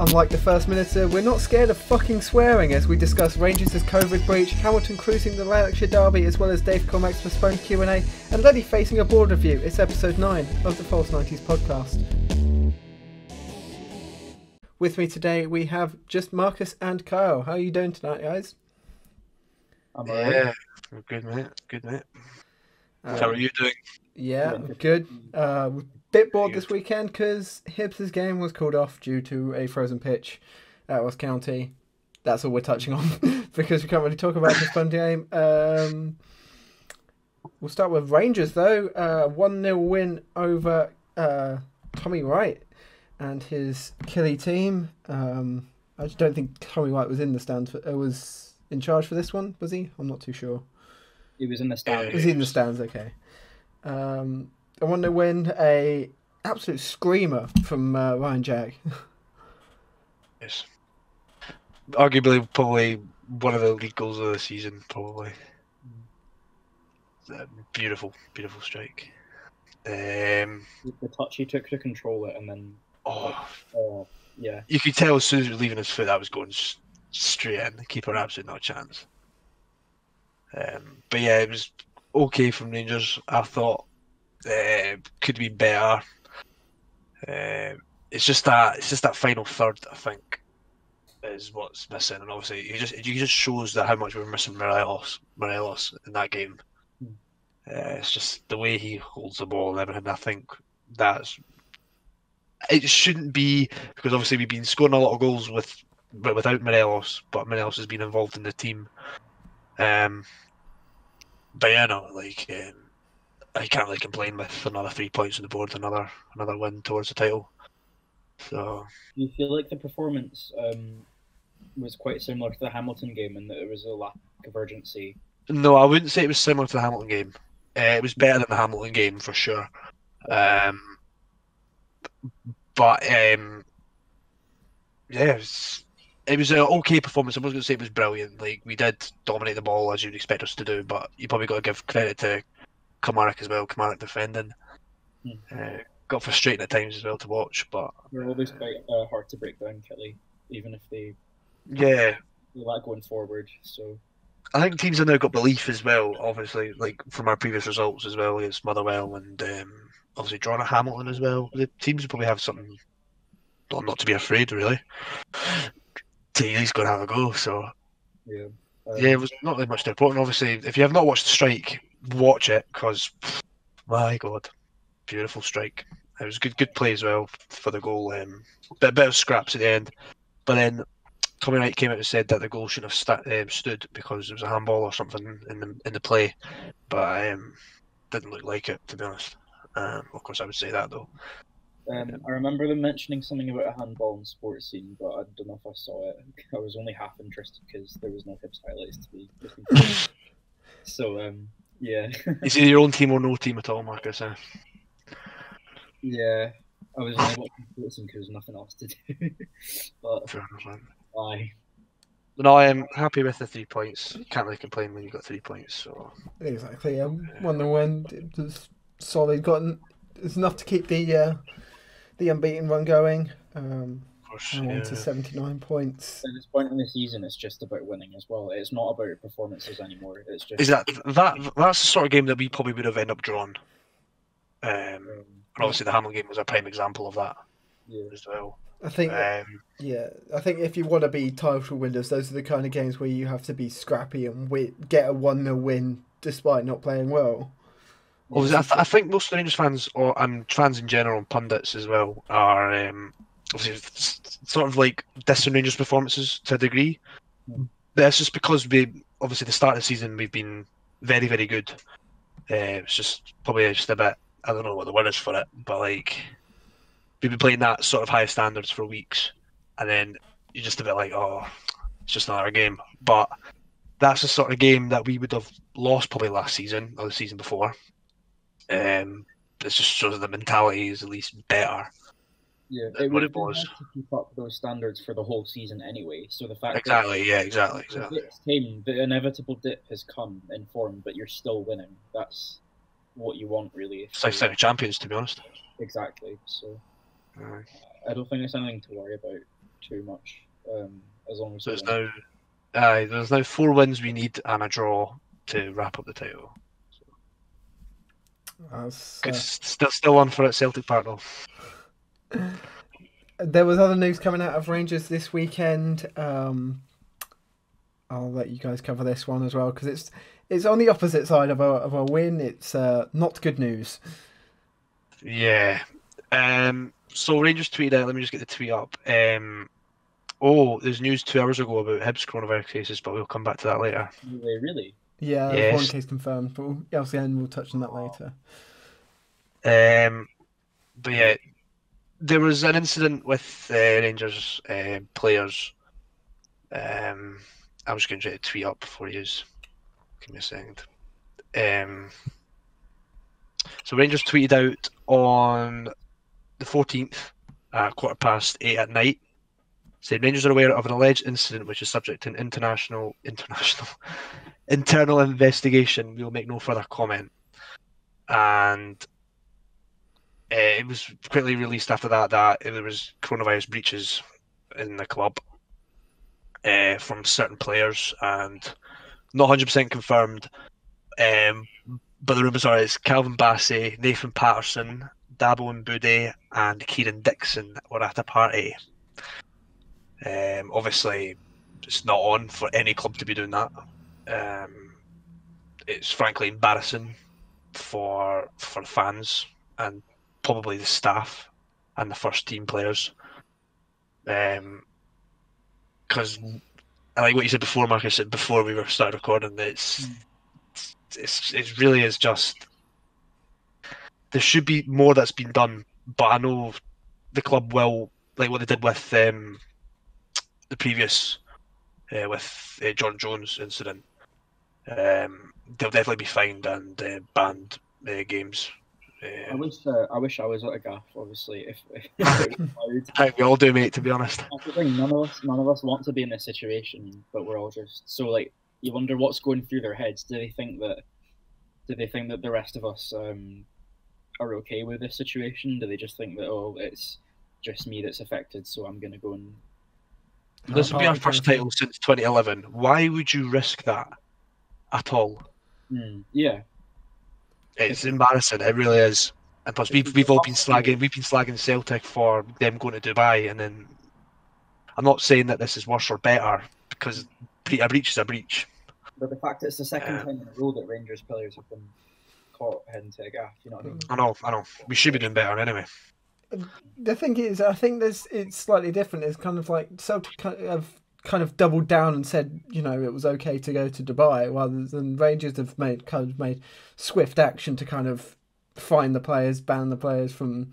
Unlike the first Minister, we're not scared of fucking swearing as we discuss Rangers' COVID breach, Hamilton cruising the Lanarkshire Derby, as well as Dave Cormack's postponed Q&A, and Lenny facing a board review. It's episode 9 of the False 90s podcast. With me today we have just Marcus and Kyle. How are you doing tonight, guys? I'm alright. Good mate. How are you doing? Yeah, good. Bit bored this weekend because Hibs' game was called off due to a frozen pitch at Ross County. That's all we're touching on because we can't really talk about this fun game. We'll start with Rangers though. 1-0 win over Tommy Wright and his Killy team. I just don't think Tommy Wright was in the stands. Was in charge for this one, was he? I'm not too sure. He was in the stands. Was he in the stands? Okay. I want to win a absolute screamer from Ryan Jack. Yes. Arguably, probably one of the lead goals of the season, probably. Beautiful strike. The touch he took to control it, and then... yeah. You could tell as soon as he was leaving his foot, that was going straight in. The keeper absolutely not a chance. But yeah, it was okay from Rangers. I thought could be better. It's just that final third, I think, is what's missing. And obviously, he just shows that how much we were missing Morelos in that game. It's just the way he holds the ball and everything. I think it shouldn't be, because obviously we've been scoring a lot of goals without Morelos, but Morelos has been involved in the team. But yeah, no, I can't really complain with another 3 points on the board, another win towards the title. So, do you feel like the performance was quite similar to the Hamilton game, and that there was a lack of urgency? No, I wouldn't say it was similar to the Hamilton game. It was better than the Hamilton game for sure. But yeah, it was an okay performance. I wasn't going to say it was brilliant. Like, we did dominate the ball as you'd expect us to do, but you probably got to give credit to Kamaric as well. Kamaric defending. Got frustrating at times as well to watch, but they're always quite hard to break down, Kelly, even if they lack going forward. So I think teams have now got belief as well, obviously, like from our previous results as well against Motherwell and obviously drawing at Hamilton as well. The teams probably have something not to be afraid, really. He's going to have a go, so yeah, it was not really much to report. And obviously, if you have not watched the strike, watch it, because my God, beautiful strike. It was good play as well for the goal. Bit of scraps at the end, but then Tommy Wright came out and said that the goal shouldn't have stood because it was a handball or something in the play, but didn't look like it, to be honest. Of course, I would say that though. I remember them mentioning something about a handball in sports scene, but I don't know if I saw it. I was only half interested because there was no Hibs highlights to be. So yeah. Is it your own team or no team at all, Marcus? Yeah, I was only watching sports scene because there was nothing else to do. But fair enough. Aye. No, I am happy with the 3 points. You can't really complain when you got 3 points. So exactly, 1-0 win. It was solid. It's enough to keep the unbeaten run going. On to 79 points. At this point in the season, it's just about winning as well. It's not about performances anymore. It's just that's the sort of game that we probably would have ended up drawn. And obviously the Hamilton game was a prime example of that as well. I think I think if you want to be title winners, those are the kind of games where you have to be scrappy and get a 1-0 win despite not playing well. Well, I think most of the Rangers fans, and fans in general, and pundits as well, are obviously sort of like dissing Rangers' performances to a degree. But it's just because obviously the start of the season we've been very, very good. It's just probably just a bit, I don't know what the word is for it, but like we've been playing that sort of high standards for weeks, and then you're just a bit like, oh, it's just another game. But that's the sort of game that we would have lost probably last season or the season before. It just shows that the mentality is at least better. Yeah, it would have been hard to keep up those standards for the whole season anyway. So the fact exactly. The dips came, the inevitable dip has come in form, but you're still winning. That's what you want, really. It's like champions, to be honest. Exactly. So I don't think it's anything to worry about. too much. As long as So we it's win. now, there's now 4 wins we need and a draw to wrap up the title. Still on for it, Celtic Park though. There was other news coming out of Rangers this weekend. I'll let you guys cover this one as well because it's on the opposite side of a win. It's not good news. Yeah. So Rangers tweeted out. Let me just get the tweet up. There's news 2 hours ago about Hibs coronavirus cases, but we'll come back to that later. Really? Yeah, Yes. one case confirmed, but we'll touch on that later. But yeah, there was an incident with Rangers players. I was going to try to tweet up for you. Give me a second. So Rangers tweeted out on the 14th at 8:15 at night, saying Rangers are aware of an alleged incident which is subject to an internal investigation. We will make no further comment. And it was quickly released after that there was coronavirus breaches in the club from certain players, and not 100% confirmed. But the rumours are it's Calvin Bassey, Nathan Patterson, Dabo Mbudi, and Kieran Dixon were at a party. Obviously, it's not on for any club to be doing that. It's frankly embarrassing for fans and probably the staff and the first team players. Because I like what you said before, Marcus, before we started recording, it really is just there should be more that's been done, but I know the club will, like what they did with the previous with John Jones incident. They'll definitely be fined and banned games. I wish I was at a gaff. Obviously, if it was allowed. We all do, mate. To be honest, that's the thing. None of us want to be in this situation, but we're all just so like. You wonder what's going through their heads. Do they think that the rest of us are okay with this situation? Do they just think that it's just me that's affected, so I'm going to go and... This will be our first title since 2011. Why would you risk that at all? Yeah, it's embarrassing. It really is. And plus, we've all been slagging Celtic for them going to Dubai, and then I'm not saying that this is worse or better because a breach is a breach. But the fact it's the second time in a row that Rangers players have been caught heading to a gaff, you know what I mean? I know. We should be doing better anyway. The thing is, I think it's slightly different. It's kind of like Celtic have kind of doubled down and said, you know, it was okay to go to Dubai, rather than Rangers have made swift action to kind of fine the players, ban the players from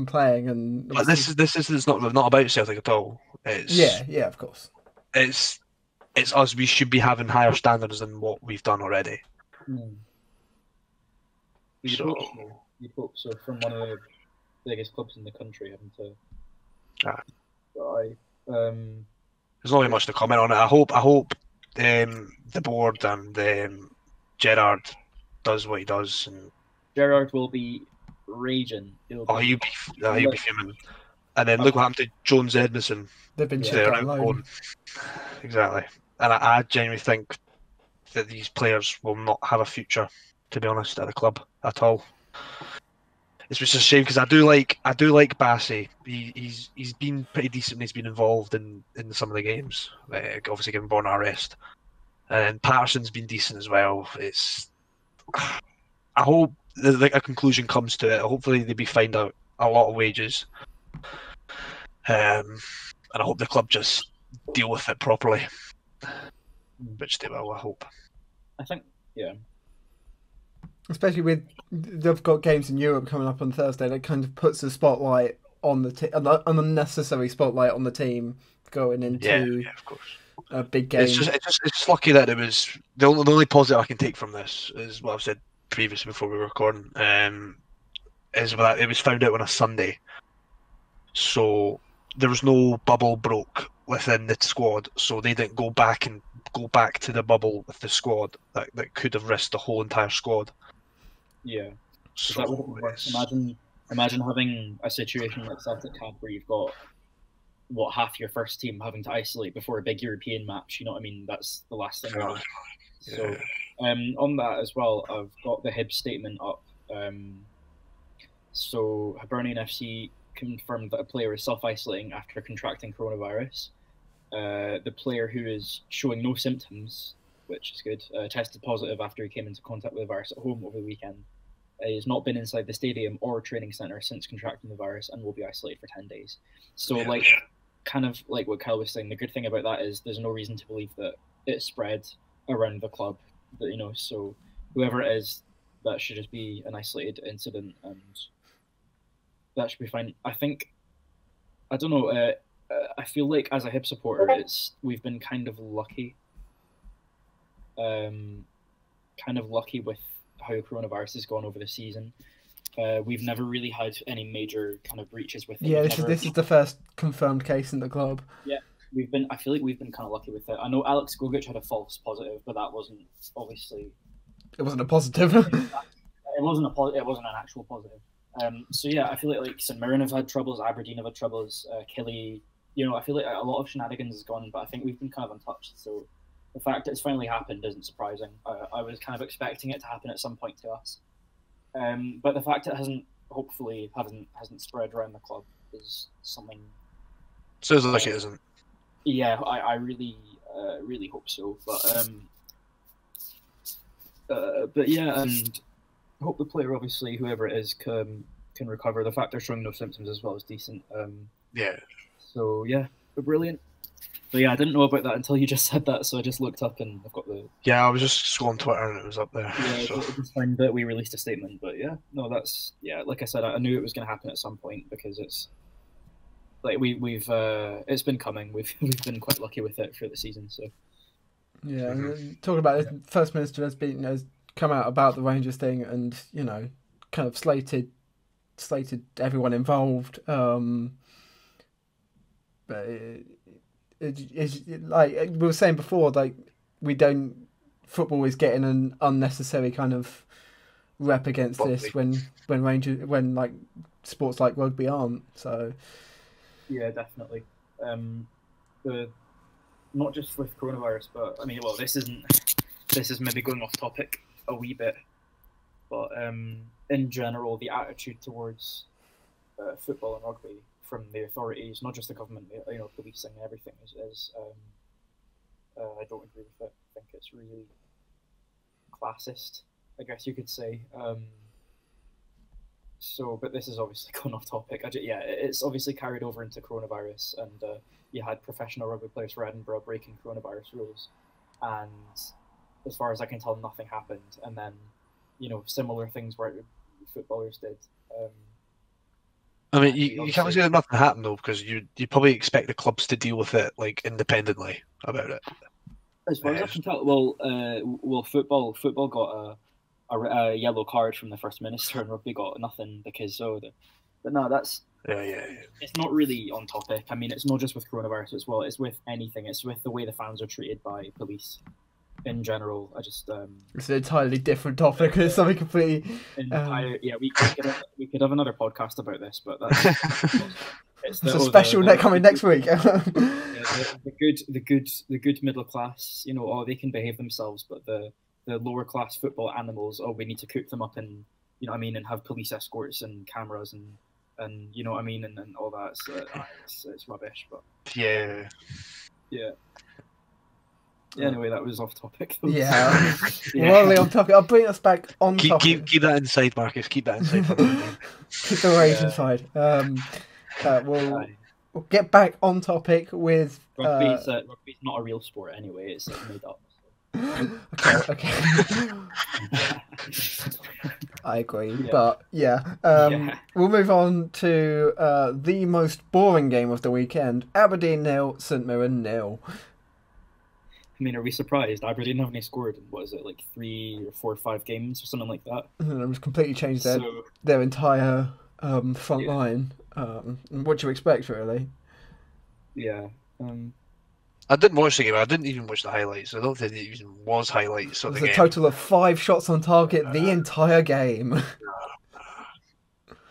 playing. And but this is not about Celtic at all. Yeah, of course. It's us. We should be having higher standards than what we've done already. You'd hope so from one of the biggest clubs in the country having to. There's not really much to comment on it. I hope the board and Gerrard does what he does. And Gerrard will be raging. He'll be fuming. And then look what happened to Jones and Edmondson. They've been shipped on loan. Exactly. And I genuinely think that these players will not have a future, to be honest, at the club at all. It's just a shame because I do like Bassey. He's been pretty decent when he's been involved in some of the games. Obviously given Born arrest. And Patterson's been decent as well. I hope a conclusion comes to it. Hopefully they be fined out a lot of wages. And I hope the club just deal with it properly. Which they will, I hope. I think, yeah. Especially with they've got games in Europe coming up on Thursday, that kind of puts a spotlight on an unnecessary spotlight on the team going into of course. A big game. It's just lucky that it was the only positive I can take from this is what I've said previously before we were recording. Is that it was found out on a Sunday, so there was no bubble broke within the squad, so they didn't go back to the bubble with the squad that could have risked the whole entire squad. Yeah. So that would be worse. Imagine having a situation like Celtic had where you've got what, half your first team having to isolate before a big European match. You know what I mean? That's the last thing. Yeah. So on that as well, I've got the Hibs statement up. So Hibernian FC confirmed that a player is self-isolating after contracting coronavirus. The player, who is showing no symptoms, which is good, tested positive after he came into contact with the virus at home over the weekend. He has not been inside the stadium or training centre since contracting the virus and will be isolated for 10 days. So, kind of like what Kyle was saying, the good thing about that is there's no reason to believe that it spread around the club. You know, so whoever it is, that should just be an isolated incident, and that should be fine. I don't know. I feel like as a Hib supporter, we've been kind of lucky. With how coronavirus has gone over the season. We've never really had any major kind of breaches with it. Yeah, this is the first confirmed case in the club. Yeah, I feel like we've been kind of lucky with it. I know Alex Gogic had a false positive, but that wasn't obviously. It wasn't a positive. It wasn't an actual positive. So yeah, I feel like St Mirren have had troubles, Aberdeen have had troubles, Killie. You know, I feel like a lot of shenanigans has gone, but I think we've been kind of untouched. So the fact that it's finally happened isn't surprising. I was kind of expecting it to happen at some point to us, but the fact it hasn't spread around the club is something. Sounds like it isn't. Yeah, I really hope so. But yeah, and I hope the player, obviously, whoever it is, can recover. The fact they're showing no symptoms as well is decent. Yeah. So yeah, brilliant. But yeah, I didn't know about that until you just said that, so I just looked up and I've got the. Yeah, I was just scrolling Twitter and it was up there. Yeah, so. it's fine that we released a statement, but yeah, no, that's like I said, I knew it was going to happen at some point because it's like we've it's been coming. We've been quite lucky with it through the season. So yeah, talking about it, First Minister has come out about the Rangers thing and kind of slated everyone involved. But it's like we were saying before, like football is getting an unnecessary kind of rep against this when like sports like rugby aren't. So yeah, definitely. Not just with coronavirus, but I mean, well, this is maybe going off topic a wee bit, but in general, the attitude towards football and rugby from the authorities, not just the government, policing and everything, is I don't agree with it. I think it's really classist, I guess you could say. But this is obviously going off topic. It's obviously carried over into coronavirus, and you had professional rugby players for Edinburgh breaking coronavirus rules, and as far as I can tell, nothing happened. And then, similar things where footballers did. I mean, you can't say that nothing happened though, because you probably expect the clubs to deal with it like independently about it. As far as I can tell, football got a yellow card from the First Minister, and rugby got nothing because But no, that's It's not really on topic. I mean, it's not just with coronavirus as well. It's with anything. It's with the way the fans are treated by police in general. It's an entirely different topic. It's something completely. We could have another podcast about this, but that's it's a special coming next week. The good middle class, they can behave themselves, but the lower class football animals, we need to cook them up and and have police escorts and cameras and and all that. So it's rubbish, but yeah. Anyway, that was off topic. Yeah. Well, on topic. I'll bring us back on topic. Keep that inside, Marcus. Keep that inside. Keep the rage inside. We'll get back on topic with rugby's not a real sport anyway. It's made up. Okay. I agree, but we'll move on to the most boring game of the weekend: Aberdeen 0, St Mirren 0. I mean, are we surprised? Aberdeen haven't scored in, what is it, like 3 or 4 or 5 games or something like that? And it's completely changed their entire front line. What do you expect, really? Yeah. I didn't watch the game. I didn't even watch the highlights. I don't think it even was highlights. It was a total of 5 shots on target the entire game.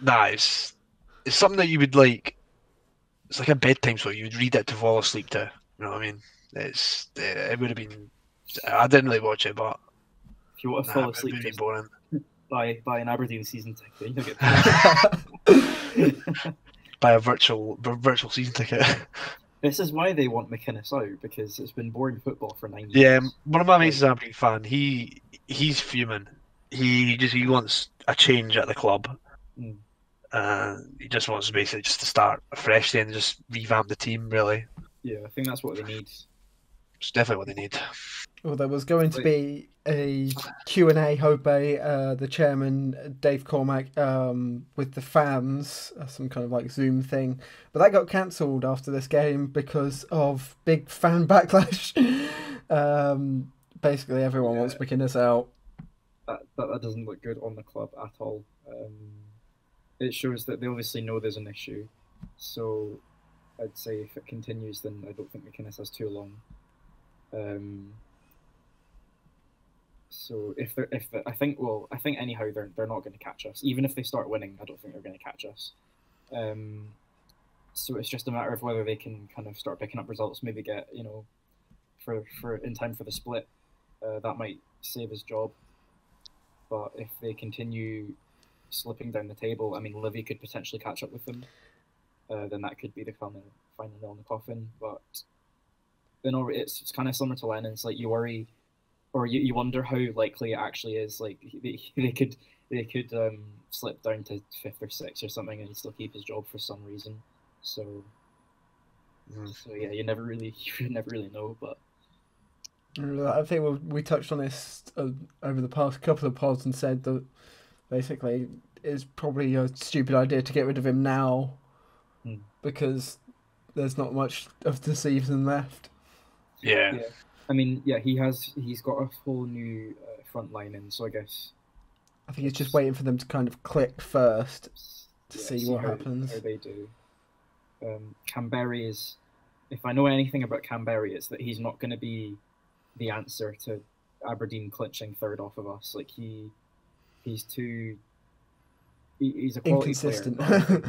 Nah, it's something that you would like. it's like a bedtime story. You'd read it to fall asleep to. You know what I mean? It would have been. I didn't really watch it, but If you want to nah, fall it asleep, would be just boring. buy an Aberdeen season ticket. You'll get paid. Buy a virtual season ticket. This is why they want McInnes out, because it's been boring football for 9 years. Yeah, one of my mates is an Aberdeen fan. He's fuming. He wants a change at the club. He just wants basically just to start afresh and just revamp the team. Really, Yeah, I think that's what they need. it's definitely what they need. Well, there was going to be a Q&A, Hope, the chairman, Dave Cormack, with the fans, some kind of like Zoom thing. But that got cancelled after this game because of big fan backlash. Basically, everyone wants McInnes out. That doesn't look good on the club at all. It shows that they obviously know there's an issue. So I'd say if it continues, then I don't think McInnes has too long. So I think anyhow they're not going to catch us. Even if they start winning, I don't think they're going to catch us. So it's just a matter of whether they can kind of start picking up results. Maybe get for in time for the split. That might save his job. But if they continue slipping down the table, I mean, Livi could potentially catch up with them. Then that could be the final nail in the coffin. But it's kind of similar to Lennon. It's like you worry. Or you wonder how likely it actually is. Like they could slip down to 5th or 6th or something, and he'd still keep his job for some reason. So yeah, you never really know. But I think we touched on this over the past couple of pods and said that basically it's probably a stupid idea to get rid of him now because there's not much of the season left. Yeah. I mean, yeah, he's got a whole new front line in, so I guess I think he's just waiting for them to kind of click first to see what happens. How they do. Canberry is, if I know anything about Canberry, it's that he's not going to be the answer to Aberdeen clinching 3rd off of us. Like he's a quality player.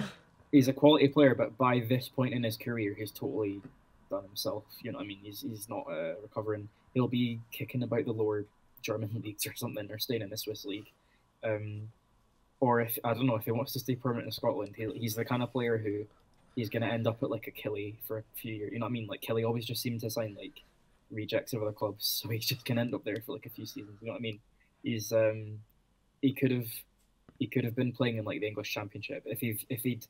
He's a quality player, but by this point in his career, he's totally done himself. You know what I mean? He's not recovering. He'll be kicking about the lower German leagues or something, or staying in the Swiss league. Or if I don't know if he wants to stay permanent in Scotland, he's the kind of player who he's going to end up at like a Killy for a few years. You know what I mean? Like Killy always just seemed to sign like rejects of other clubs, so he's just going to end up there for like a few seasons. You know what I mean? He's he could have been playing in like the English Championship if he'd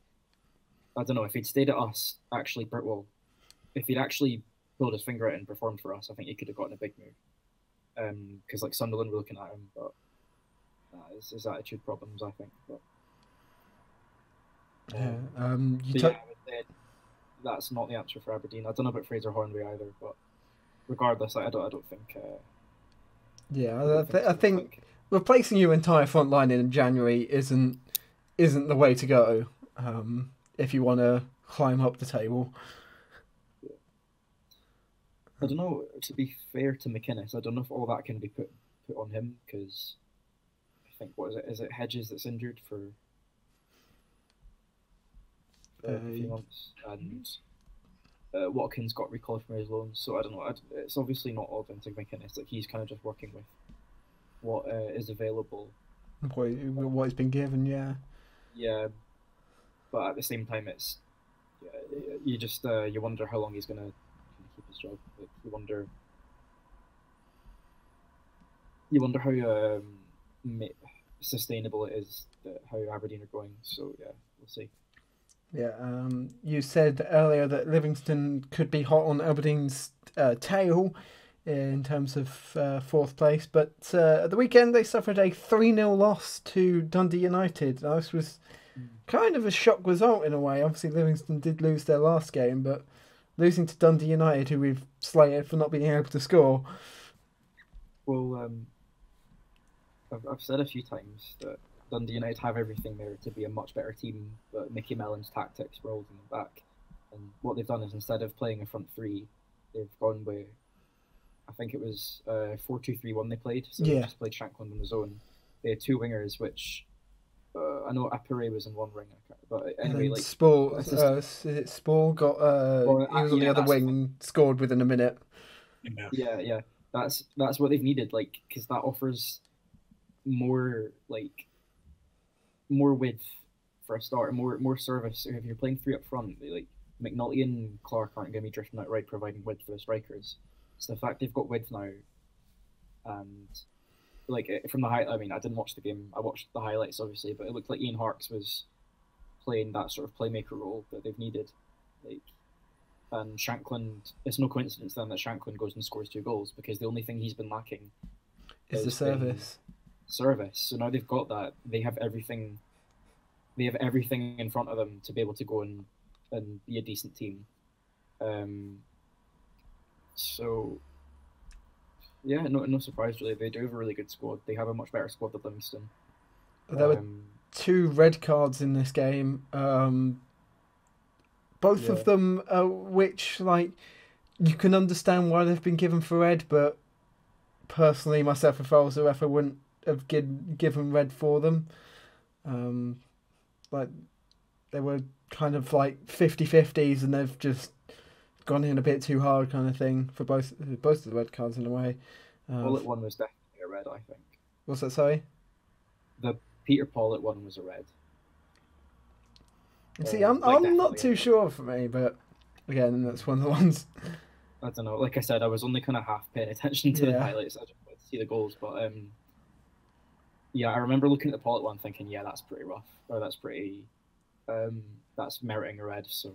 I don't know if he'd stayed at us actually. Well, if he'd actually pulled his finger out and performed for us, I think he could have gotten a big move. Because like Sunderland were looking at him, but it's his attitude problems, I think. But I would say that's not the answer for Aberdeen. I don't know about Fraser Hornby either, but regardless, I don't think. I think replacing your entire front line in January isn't the way to go. If you want to climb up the table. I don't know, to be fair to McInnes, I don't know if all that can be put on him, because I think, is it Hedges that's injured for a few months, and Watkins got recalled from his loan, so I don't know, it's obviously not all down to McInnes, like he's kind of just working with what is available. What has been given, yeah. Yeah, but at the same time, it's you just you wonder how long he's going to keep his job. Like, you wonder how sustainable it is, how Aberdeen are going. So yeah, we'll see. Yeah, you said earlier that Livingston could be hot on Aberdeen's tail in terms of 4th place, but at the weekend they suffered a 3-0 loss to Dundee United. Now, this was kind of a shock result in a way. Obviously, Livingston did lose their last game, but losing to Dundee United, who we've slated for not being able to score. Well, I've said a few times that Dundee United have everything there to be a much better team, but Mickey Mellon's tactics were holding them back. And what they've done is, instead of playing a front three, they've gone with, I think it was 4-2-3-1 they played. So they just played Shankland on his own. They had 2 wingers, which I know Apure was in one ring, but And anyway, then like Spore, assist- Spore got well, he was on the yeah, other that's the thing. wing, scored within a minute. Yeah. Yeah. That's what they've needed, like, because that offers more more width for a start, and more service. If you're playing three up front, like McNulty and Clark aren't going to be drifting out right, providing width for the strikers. So the fact they've got width now, and like from the I mean, I didn't watch the game. I watched the highlights obviously, but it looked like Ian Harkes was playing that sort of playmaker role that they've needed. Like, and Shankland, it's no coincidence then that Shankland goes and scores 2 goals, because the only thing he's been lacking Is the service. Service. So now they've got that. They have everything. They have everything in front of them to be able to go and be a decent team. So yeah, no surprise really. They do have a really good squad. They have a much better squad than Livingston. There were 2 red cards in this game. Both of them, which, like, you can understand why they've been given for red, but personally, myself, if I was a ref, I wouldn't have given red for them. Like, they were kind of like 50-50s, and they've just gone in a bit too hard, kind of thing, for both of the red cards in a way. Pollitt one was definitely a red, I think. What's that, sorry? The Peter Pollitt one was a red. See, I'm not too sure for me, but again, that's one of the ones. I don't know. Like I said, I was only kind of half paying attention to the highlights. I just wanted to see the goals, but yeah, I remember looking at the Pollitt one, thinking, yeah, that's pretty rough, or that's pretty, that's meriting a red. So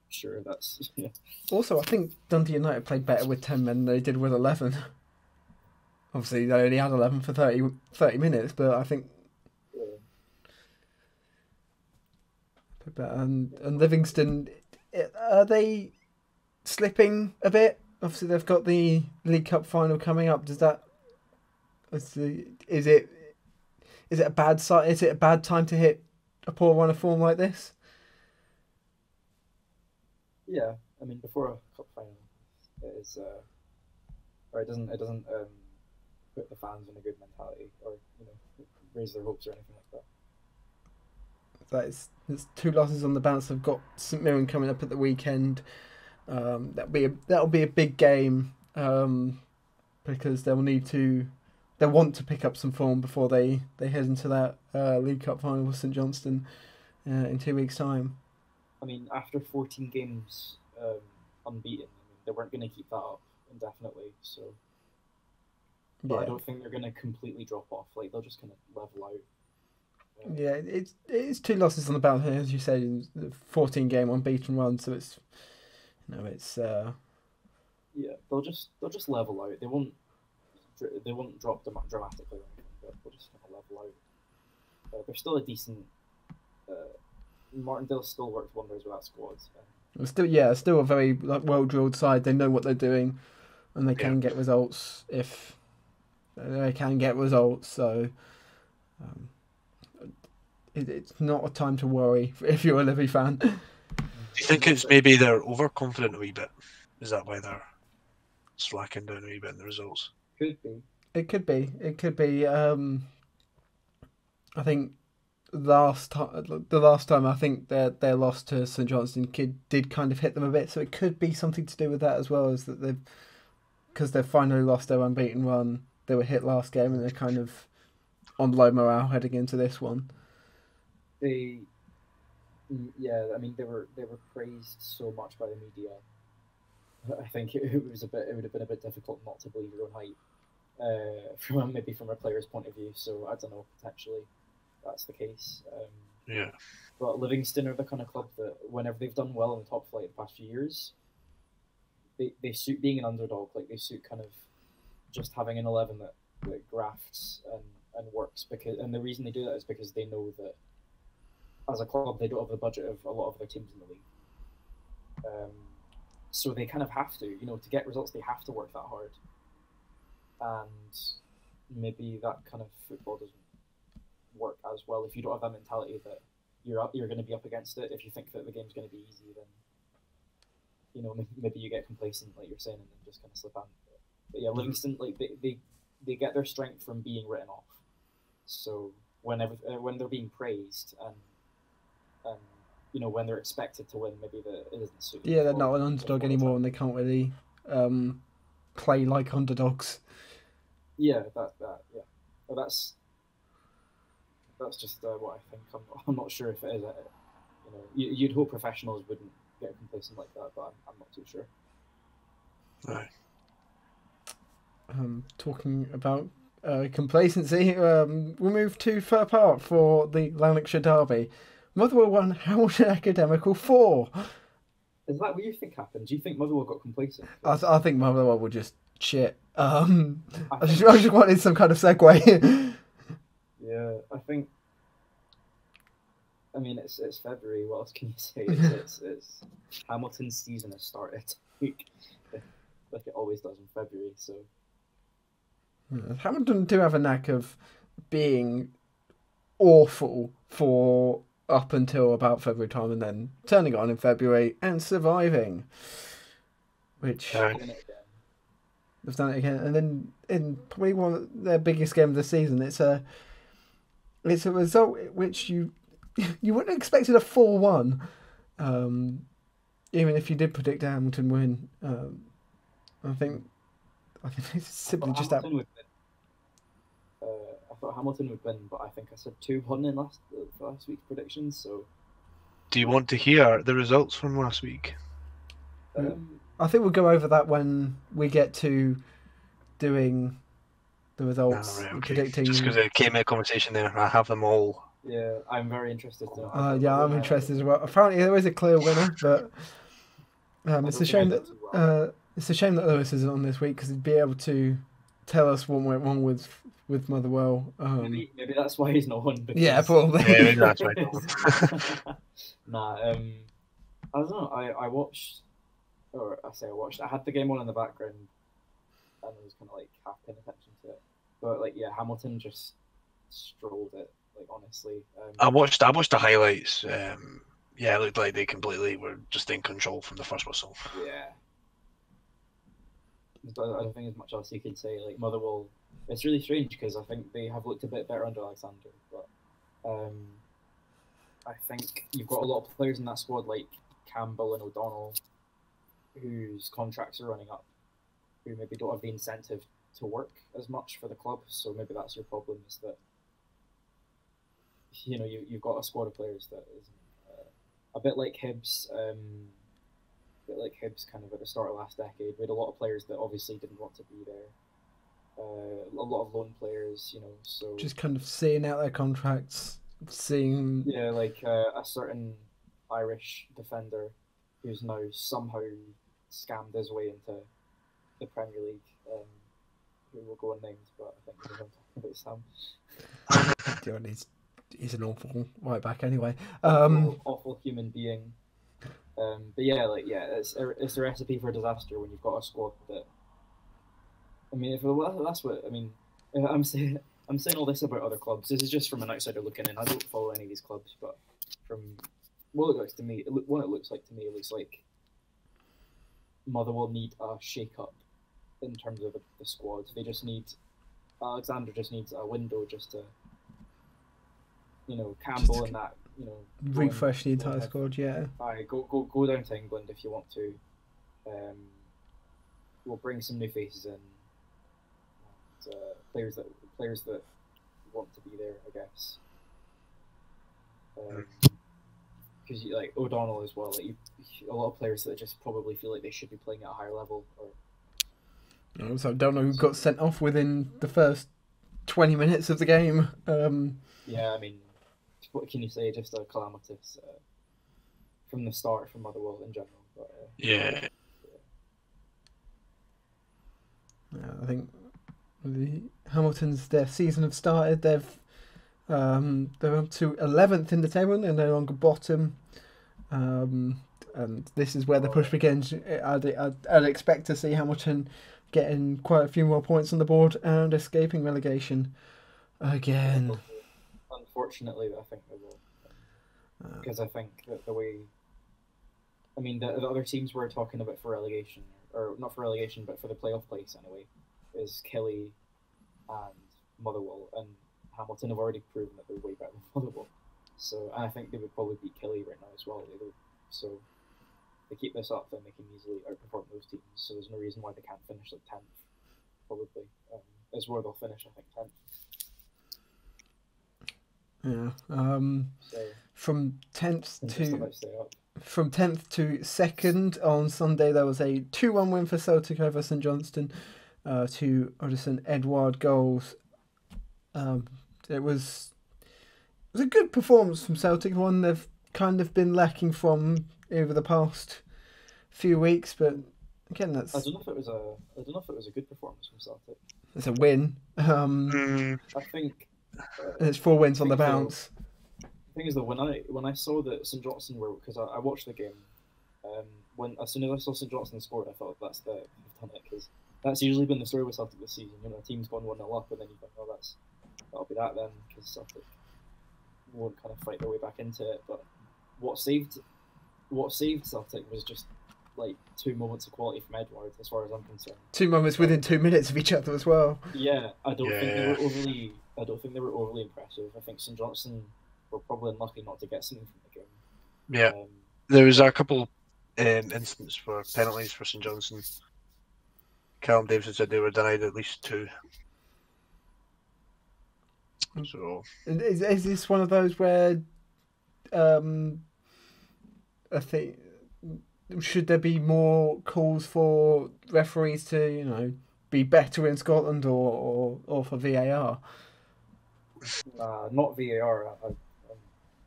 sure, that's yeah. Also, I think Dundee United played better with 10 men than they did with 11. Obviously, they only had 11 for 30 minutes, but I think. And Livingston, are they slipping a bit? Obviously, they've got the League Cup final coming up. Is it a bad side? Is it a bad time to hit a poor run of form like this? Yeah, I mean, before a cup final, it is, or it doesn't put the fans in a good mentality, or raise their hopes or anything like that. There's 2 losses on the bounce. They've got St Mirren coming up at the weekend. That'll be a big game, because they'll want to pick up some form before they head into that League Cup final with St Johnstone in 2 weeks' time. I mean, after 14 games unbeaten, I mean, they weren't going to keep that up indefinitely. So, but I don't think they're going to completely drop off. Like, they'll just kind of level out. Yeah, it's 2 losses on the bounce, as you say, 14-game unbeaten run. So it's yeah, they'll just level out. They won't drop them dramatically or anything, but they'll just kind of level out. They're still a decent. Martindale still works wonders with that squad. Still a very well-drilled side. They know what they're doing, and they can get results if they can get results. So. It's not a time to worry if you're a Livy fan. Do you think it's maybe they're overconfident a wee bit? Is that why they're slacking down a wee bit in the results? Could be. It could be. I think the last time I think their loss to St Johnstone did kind of hit them a bit. So it could be something to do with that as well, as that they've finally lost their unbeaten run. They were hit last game and they're kind of on low morale heading into this one. I mean, they were praised so much by the media. I think it would have been a bit difficult not to believe your own hype, from a player's point of view. So I don't know, potentially that's the case. Yeah. But Livingston are the kind of club that whenever they've done well in the top flight the past few years, they suit being an underdog. Like, they suit kind of just having an 11 that grafts and works, and the reason they do that is because they know that as a club they don't have the budget of a lot of other teams in the league. So they kind of have to, to get results, they have to work that hard. And maybe that kind of football doesn't work as well if you don't have that mentality that you're going to be up against it. If you think that the game's going to be easy, then maybe you get complacent, like you're saying, and then just kind of slip out. But yeah, Livingston, like they get their strength from being written off. So when they're being praised and when they're expected to win, maybe it isn't suited. Yeah, they're not an underdog anymore, and they can't really play like underdogs. Yeah, but that's just what I think. I'm not sure if it is. You'd hope professionals wouldn't get complacent like that, but I'm not too sure. Right. Talking about complacency, we move to Fir Park for the Lanarkshire Derby. Motherwell 1, Hamilton Academical 4. Is that what you think happened? Do you think Motherwell got complacent? I think Motherwell were just shit. I just wanted some kind of segue. Yeah, I think. I mean, it's February. What else can you say? It's Hamilton's season has started, like it always does in February. So Hamilton do have a knack of being awful for up until about February time, and then turning it on in February and surviving. Which they've done it again, and then in probably one of their biggest game of the season, it's a result which you wouldn't have expected a 4-1, even if you did predict a Hamilton win. I think it's simply just that. I thought Hamilton would win, but I think I said 2-1 in last week's predictions. So, do you want to hear the results from last week? I think we'll go over that when we get to doing the results, predicting. Just because it came in a conversation there, I have them all. Yeah, I'm very interested to know. Yeah, I'm interested as well. Apparently, there is a clear winner, but it's a shame that Lewis isn't on this week because he'd be able to tell us what went wrong with Motherwell. Maybe that's why he's not on. Because... Yeah, probably. Yeah, maybe that's right. Nah, I don't know. I watched. I had the game on in the background, and I was kind of like half paying attention to it. But Hamilton just strolled it. Like honestly, I watched the highlights. It looked like they completely were just in control from the first whistle. Yeah, I don't think there's much else you could say. Like Motherwell, it's really strange because I think they have looked a bit better under Alexander, but I think you've got a lot of players in that squad like Campbell and O'Donnell, whose contracts are running up, who maybe don't have the incentive to work as much for the club. So maybe that's your problem, is that you've got a squad of players that is a bit like Hibs, kind of at the start of last decade. We had a lot of players that obviously didn't want to be there. A lot of loan players, so just kind of seeing out their contracts, seeing a certain Irish defender who's now somehow scammed his way into the Premier League. Who will go unnamed, but I think we're talking about Sam. He's an awful right back anyway. Awful human being. But it's a recipe for disaster when you've got a squad that. I mean, that's what I mean. I'm saying all this about other clubs. This is just from an outsider looking in. I don't follow any of these clubs, but from what it looks like to me, it looks like Motherwell need a shake-up in terms of the squad. They just need Alexander just needs a window just to Campbell and that refresh the entire squad. Yeah. Go down to England if you want to. We'll bring some new faces in. And, players that want to be there, I guess. Because like O'Donnell as well, a lot of players that just probably feel like they should be playing at a higher level. So I don't know who got sent off within the first 20 minutes of the game. Yeah, I mean, what can you say? Just a calamitous from the start from Motherwell in general. But, yeah. I think the Hamiltons, their season have started. They're up to 11th in the table. They're no longer bottom. And this is where the push begins. I'd expect to see Hamilton getting quite a few more points on the board and escaping relegation again. Unfortunately, I think they will. Because I think that the way... I mean, the other teams we're talking about for relegation, or not for relegation, but for the playoff place anyway, is Kelly and Motherwell, and Hamilton have already proven that they're way better than Motherwell. So, and I think they would probably beat Killie right now as well. So, if they keep this up, then they can easily outperform those teams. So there's no reason why they can't finish like 10th, probably. Is where they'll finish, I think, 10th. Yeah. So, from 10th to 2nd on Sunday, there was a 2-1 win for Celtic over St Johnstone. 2 Odyssey Edouard goals. It was a good performance from Celtic, one they've kind of been lacking from over the past few weeks, but again, I don't know if it was a good performance from Celtic. It's a win. I think and it's 4 wins on the bounce. The thing is that when I saw that St Johnstone were, because I watched the game, as soon as I saw St Johnstone scored, I thought they've done it, because that's usually been the story with Celtic this season. You know, a team's gone 1-0 up, and then you think, oh, that'll be that then, because Celtic won't kind of fight their way back into it. But what saved Celtic was just like 2 moments of quality from Edouard, as far as I'm concerned. 2 moments within 2 minutes of each other as well. Yeah, I don't think they were overly impressive. I think St Johnstone were probably unlucky not to get something from the game. Yeah, there was a couple instances for penalties for St Johnstone. Callum Davidson said they were denied at least 2. So is this one of those where I think, should there be more calls for referees to, be better in Scotland or for VAR? Not VAR.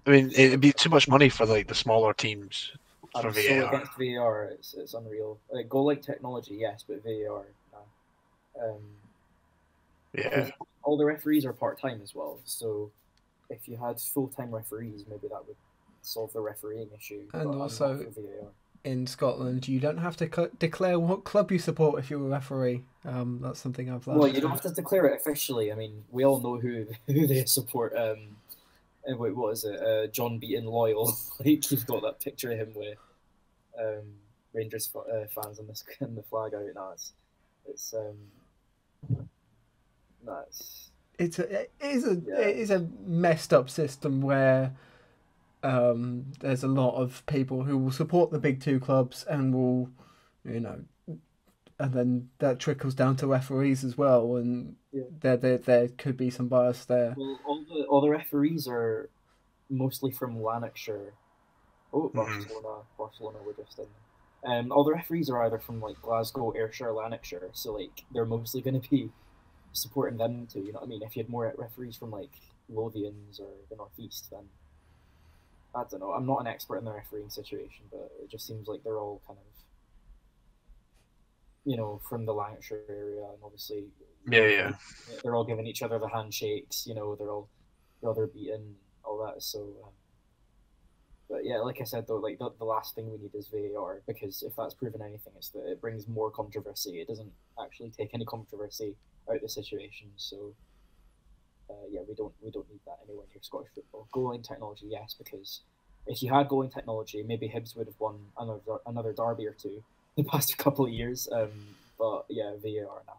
I mean, it'd be too much money for like the smaller teams for VAR. So against VAR, it's unreal. Like, goal line technology, yes, but VAR, no. Yeah. All the referees are part-time as well, so if you had full-time referees, maybe that would solve the refereeing issue. And also, in Scotland, you don't have to declare what club you support if you're a referee. That's something I've learned. Well, you don't have to declare it officially. I mean, we all know who they support. Wait, what is it? John Beaton Loyal. Like, you've got that picture of him with Rangers fans and the flag out. No, it is a messed up system where there's a lot of people who will support the big 2 clubs and will, and then that trickles down to referees as well, and there could be some bias there. Well, all the referees are mostly from Lanarkshire. Oh, Barcelona were just in. All the referees are either from like Glasgow, Ayrshire, Lanarkshire, so like they're mostly going to be supporting them too. You know what I mean? If you had more referees from like Lothians or the Northeast, then I don't know. I'm not an expert in the refereeing situation, but it just seems like they're all kind of, from the Lanarkshire area, and obviously, they're all giving each other the handshakes. They're all brother beaten, all that. So, but yeah, like I said though, like the last thing we need is VAR, because if that's proven anything, it's that it brings more controversy. It doesn't actually take any controversy out of the situation. So, we don't need that anywhere near Scottish football. Goal line technology, yes, because if you had goal line technology, maybe Hibs would have won another derby or 2 the past couple of years. But yeah, VAR now.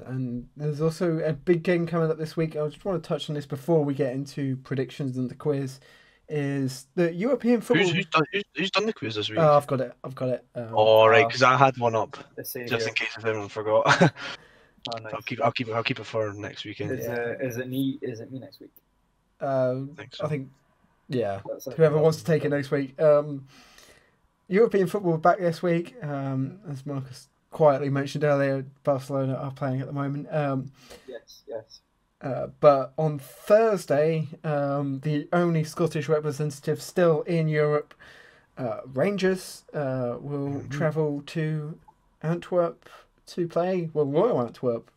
And there's also a big game coming up this week. I just want to touch on this before we get into predictions and the quiz. Is the European football? Who's done the quiz this week? Oh, I've got it. All right, because I had one up just in case if everyone forgot. Oh, nice. I'll keep it for next weekend. Is it me next week? I think yeah. Whoever wants to take it next week. European football back this week. As Marcus quietly mentioned earlier, Barcelona are playing at the moment. Yes. But on Thursday, the only Scottish representative still in Europe, Rangers, will travel to Antwerp to play Royal Antwerp.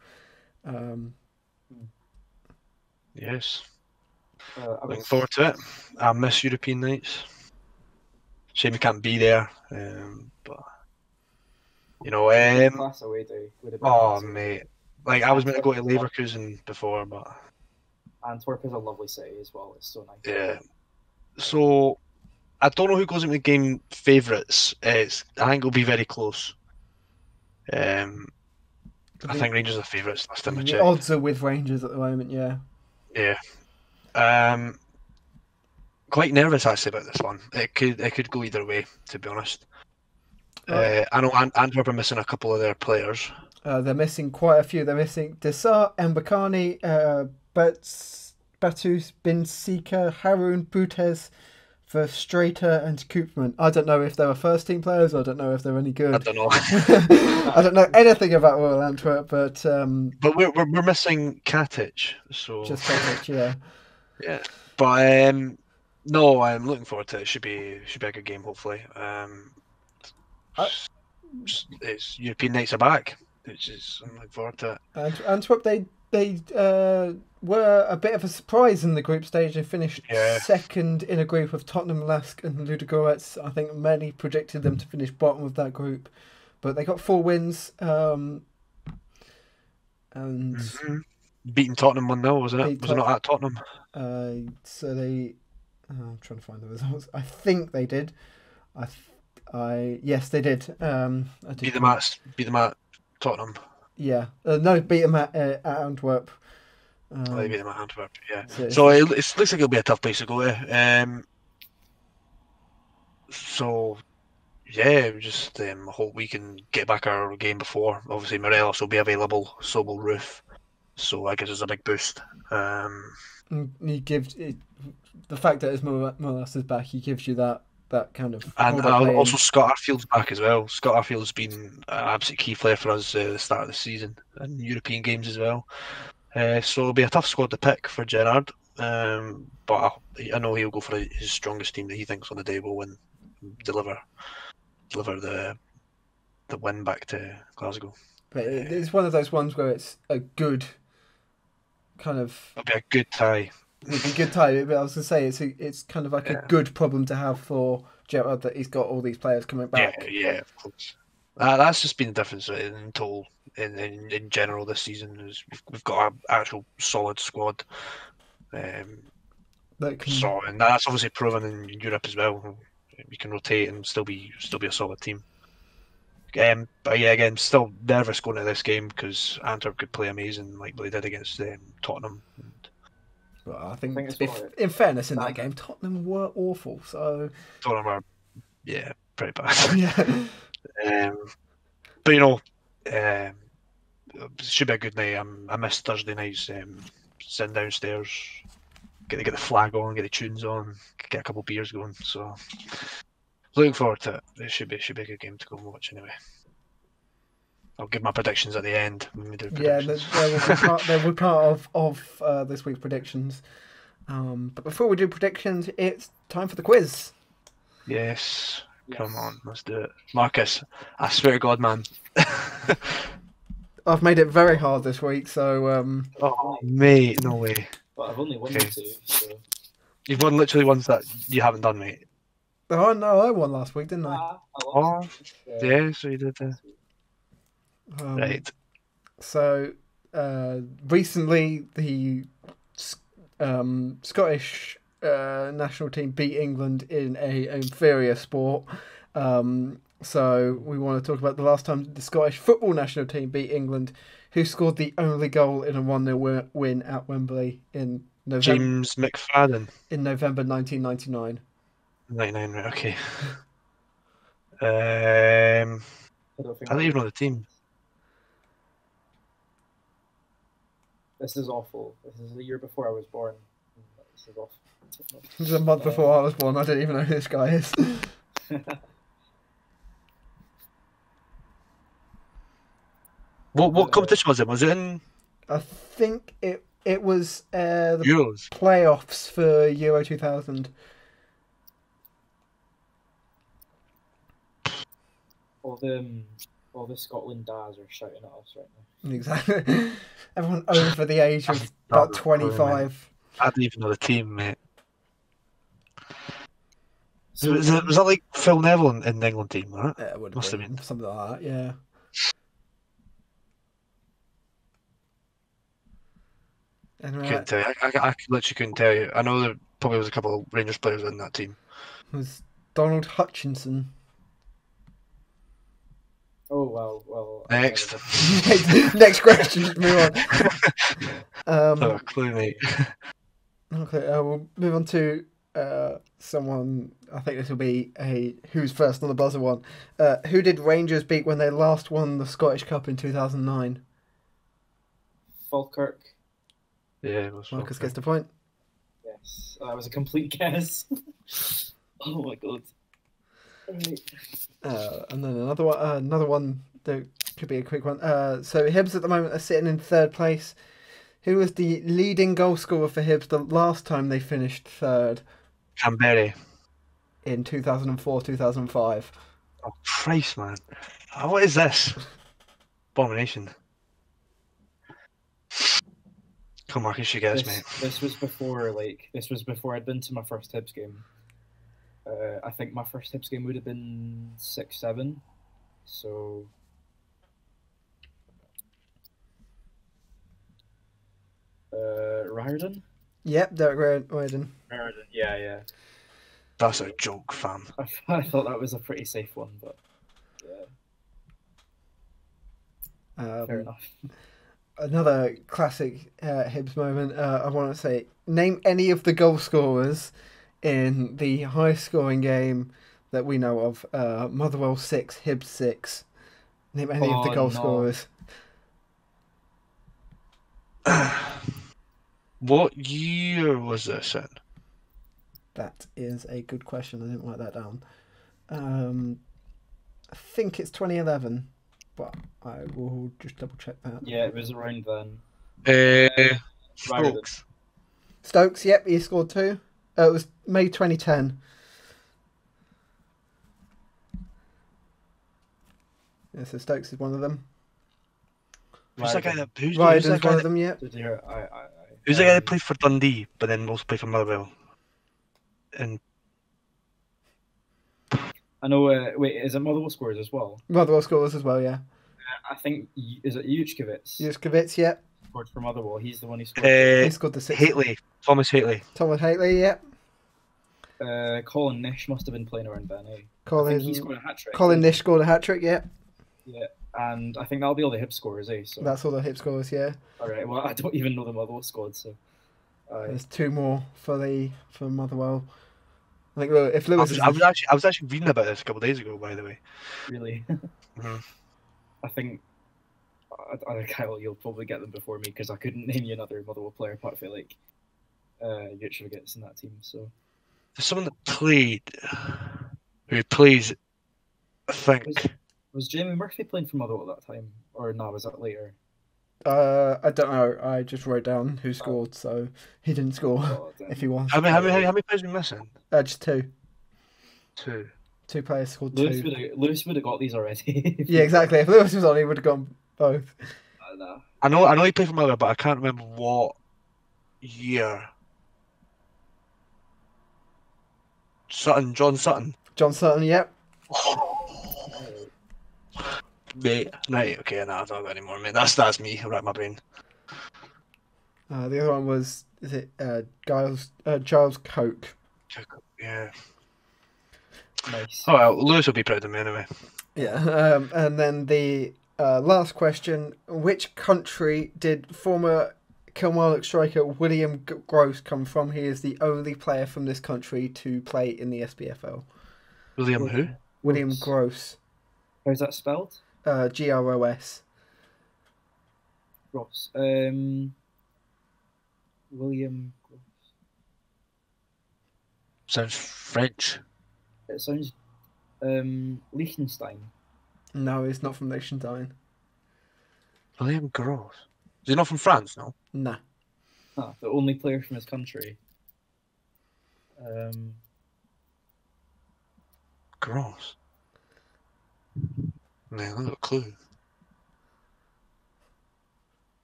Yes. Looking forward to it. I miss European nights. Shame we can't be there, but class away day. Mate, like I was meant to go to Leverkusen before, but Antwerp is a lovely city as well. It's so nice. Yeah. So I don't know who goes into the game favourites. I think it'll be very close. I think Rangers are favourites last time I The checked. odds are with Rangers at the moment, yeah. Yeah. Quite nervous actually about this one. It could go either way, to be honest. I know Antwerp are missing a couple of their players. They're missing quite a few. They're missing Dessart, Mbakani, Batus, Binsika, Haroun, Butes, Verstrater, and Koopman. I don't know if they were first team players. I don't know if they're any good. I don't know. I don't know anything about Royal Antwerp, but we're missing Katic, so just Katic, yeah. Yeah, but no, I'm looking forward to it. Should be a good game, hopefully. It's European nights are back, which is I'm looking forward to it. And Antwerp, they were a bit of a surprise in the group stage. They finished second in a group of Tottenham, Lask, and Ludogorets. I think many predicted them to finish bottom of that group, but they got 4 wins. And beating Tottenham 1-0, wasn't it? Was it not at Tottenhm? So they. I'm trying to find the results. I think they did. Yes, they did. Beat them at Tottenham. Yeah. No, beat them at Antwerp. They beat them at Antwerp. Yeah. So it looks like it'll be a tough place to go to. So yeah, we just hope we can get back our game before. Obviously, Morelos will be available. So will Roof. So I guess it's a big boost. He gives it, the fact that Morelos is back. He gives you that kind of. And also Scott Arfield's back as well. Scott Arfield's been an absolute key player for us at the start of the season and European games as well. So it'll be a tough squad to pick for Gerrard. But I know he'll go for his strongest team that he thinks on the day will win, deliver the win back to Glasgow. But it's one of those ones where it's a good kind of. It'll be a good tie. It'd be a good tie. But I was going to say it's kind of like a good problem to have for Gerrard that he's got all these players coming back. Yeah, of course. That's just been the difference in total in general this season. Is we've got an actual solid squad. And that's obviously proven in Europe as well. We can rotate and still be a solid team. But yeah, again, still nervous going to this game because Antwerp could play amazing like they did against Tottenham. Well, I think in fairness, in that game, Tottenham were awful. So Tottenham are, pretty bad. But it should be a good night. I missed Thursday nights. Sitting downstairs, get the flag on, get the tunes on, get a couple of beers going. So looking forward to it. It should be a good game to go and watch anyway. I'll give my predictions at the end when we do predictions. Yeah, they will be part of this week's predictions. But before we do predictions, it's time for the quiz. Yes. Come on, let's do it. Marcus, I swear to God, man. I've made it very hard this week, so... Oh, mate, no way. But I've only won 2, so... You've won literally ones that you haven't done, mate. Oh, no, I won last week, didn't I? Yeah, so you did that. Right. So, recently the Scottish national team beat England in an inferior sport. So we want to talk about the last time the Scottish football national team beat England, who scored the only goal in a 1-0 win at Wembley in November. James McFadden. In November 1999. 99, right, okay. I don't even know the team. This is awful. This is the year before I was born. This is awful. This is a month before I was born. I didn't even know who this guy is. What competition was it? Was it in? I think it was the Euros playoffs for Euro 2000. All the Scotland dads are shouting at us right now. Exactly. Everyone over the age of about 25. I didn't even know the team, mate. So was that like Phil Neville in the England team, right? Yeah, it would have been something like that, yeah. Couldn't tell you. I literally couldn't tell you. I know there probably was a couple of Rangers players in that team. It was Donald Hutchinson. Oh well. Next. Next question. Just move on. Oh, clue, mate. Okay, we'll move on to someone. I think this will be a who's first on the buzzer one. Who did Rangers beat when they last won the Scottish Cup in 2009? Falkirk. Yeah, it was. Marcus gets the point. Yes, that was a complete guess. Oh my god. Right. And then another one that could be a quick one. So Hibs at the moment are sitting in third place. Who was the leading goal scorer for Hibs the last time they finished third? Canberra. In 2004-2005. Oh, Christ, man. What is this? Abomination. Come on, Marcus, you guess, mate. This was before I'd been to my first Hibs game. I think my first Hibs game would have been 6-7. So Riordan? Yep, Derek Riordan. Riordan, yeah. That's a joke, fam. I thought that was a pretty safe one, but yeah. Fair enough. Another classic Hibs moment. I want to say, name any of the goal scorers in the highest scoring game that we know of. Motherwell 6, Hibs 6. Name any of the goal scorers. What year was this in? That is a good question. I didn't write that down. I think it's 2011, but I will just double check that. Yeah, it was around then. Stokes. Stokes, yep, he scored 2. It was May 2010. Yeah, so Stokes is one of them. Who's that guy that? Ryden's one of them, yep. Who's the guy that played for Dundee, but then also played for Motherwell? And I know. Wait, is it Motherwell scores as well? Motherwell scores as well, yeah. I think is it Juchkiewicz? Juchkiewicz, yep. Scored for Motherwell. He's the one who scored. He scored the 6. Thomas Haitley. Thomas Haitley, yep. Colin Nish must have been playing around then, eh? He scored a hat-trick. Colin Nish scored a hat-trick, yep. Yeah, and I think that'll be all the Hibs scores, eh? So that's all the Hibs scores, yeah. All right. Well, I don't even know the Motherwell squad, so. There's 2 more for Motherwell. I think if Lewis. I was actually reading about this a couple of days ago, by the way. Really. Mm-hmm. I think. Kyle, you'll probably get them before me because I couldn't name you another Motherwell player apart from Juchkiewicz in that team. So. There's someone that played, who plays, I think. Was Jamie Murphy playing for Motherwell at that time, or no? Was that later? I don't know. I just wrote down who scored, so he didn't score. Oh, if he was. How many players are we missing? Just 2. 2. 2 players scored Lewis 2. Lewis would have got these already. Yeah, exactly. If Lewis was on, he would have gone both. I know he played for Motherwell, but I can't remember what year. John Sutton. John Sutton, yep. Mate, right, okay, no, I don't got any more, mate. That's me. I wrecked my brain. The other one was Giles Coke. Yeah. Nice. Oh well, Lewis will be proud of me anyway. Yeah. And then the last question: which country did former Kilmarnock striker William Gross come from? He is the only player from this country to play in the SPFL. William who? William Gross. How's that spelled? Gros. Gross. William Gross. Sounds French. It sounds Liechtenstein. No, he's not from Liechtenstein. William Gross. Is he not from France? No. Nah. The only player from his country. Gross. Man, I've got a clue.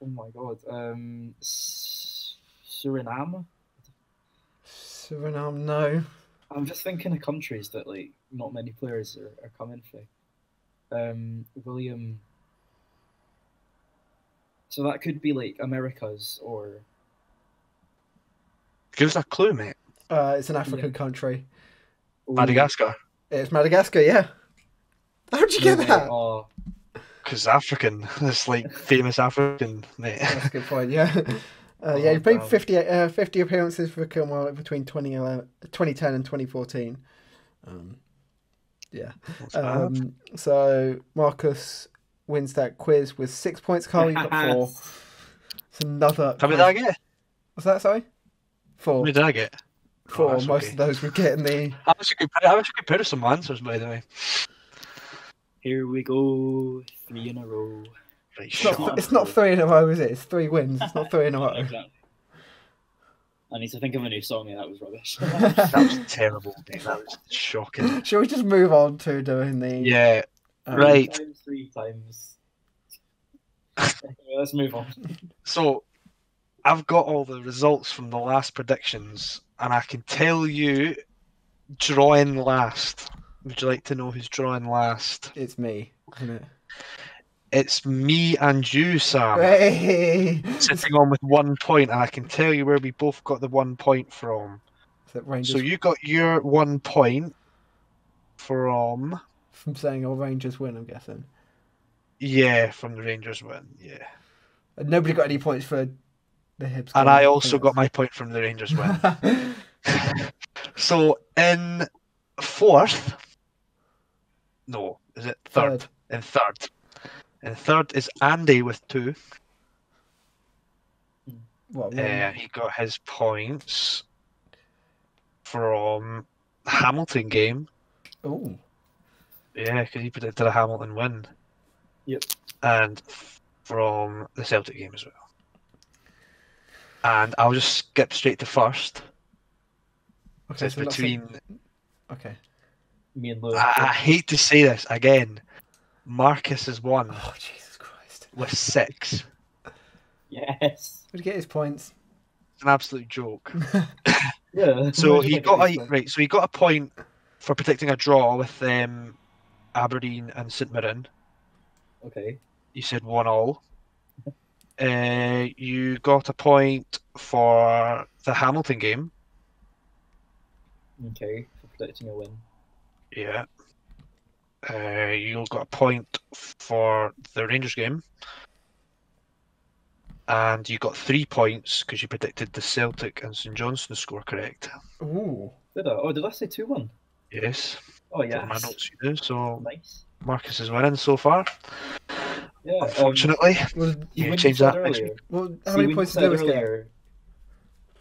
Oh my god. Suriname? Suriname, no. I'm just thinking of countries that not many players are coming from. William. So that could be Americas or. Give us a clue, mate. It's an African country. Madagascar. It's Madagascar, yeah. How'd you get that? Oh, Because African, it's like famous African, mate. That's a good point. Yeah. Oh, He played damn. 50 appearances for Kilmarnock between 2010 and 2014. Yeah. That's bad. So Marcus wins that quiz with 6 points. Carl, you got 4. It's another. How many did I get? What's that? Sorry. How 4. many did I get? 4. that's Most okay. of those were getting the. I wish I could put some answers, by the way. Here we go, 3 in a row. Right, It's not 3 in a row, is it? It's 3 wins. It's not 3 in a row. Exactly. I need to think of a new song, and that was rubbish. That was terrible, mate. That was shocking. Shall we just move on to doing the? Yeah, right. 3 times. Okay, let's move on. So, I've got all the results from the last predictions, and I can tell you, drawing last. Would you like to know who's drawing last? It's me, isn't it? It's me and you, Sam, Hey! sitting on with 1 point, and I can tell you where we both got the 1 point from. Is that Rangers So you got your 1 point from... from saying all Rangers win, I'm guessing. Yeah, from the Rangers win, yeah. And nobody got any points for the Hibs. And game. I also got my point from the Rangers win. So in 4th... No, is it 3rd? In 3rd. In 3rd is Andy with 2. What? He got his points from the Hamilton game. Oh. Yeah, because he predicted a Hamilton win. Yep. And from the Celtic game as well. And I'll just skip straight to 1st. Okay, It's so between... Okay. Me and Lewis. I hate to say this again. Marcus has won Oh, Jesus Christ. with 6. Yes. Where'd he get his points? It's an absolute joke. Yeah. So Where'd you he get got these a from? So he got a point for predicting a draw with Aberdeen and St Mirren. Okay. You said 1-1. You got a point for the Hamilton game. Okay. For predicting a win. Yeah. You got a point for the Rangers game. And you got 3 points because you predicted the Celtic and St Johnstone score correct. Ooh. Did I? Oh, did I say 2-1? Yes. Oh, Yeah. yeah. My notes you do. So Nice. Marcus is winning so far. Yeah. Unfortunately. Well, You when change you that said next week. earlier, well how see, many when points you did said Lewis get? earlier,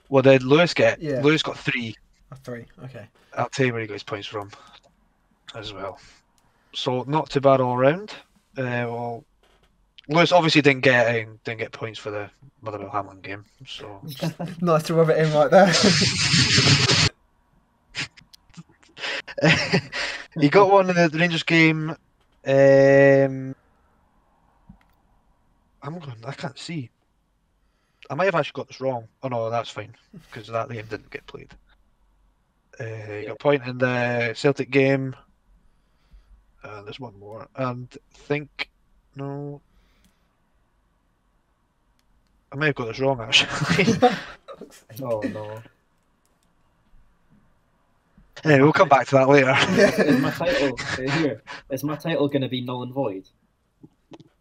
What did Lewis get? Yeah. Lewis got 3. 3. Okay. I'll tell you where he got his points from as well. So not too bad all round. Well, Lewis obviously didn't get points for the Motherwell Hamilton game. So Nice to rub it in right there. he got one in the Rangers game. I can't see. I might have actually got this wrong. Oh no, that's fine because that game didn't get played. He got a point in the Celtic game. There's one more, and no, I may have got this wrong actually. oh no. Anyway, we'll come back to that later. Is my title here? Is my title going to be null and void?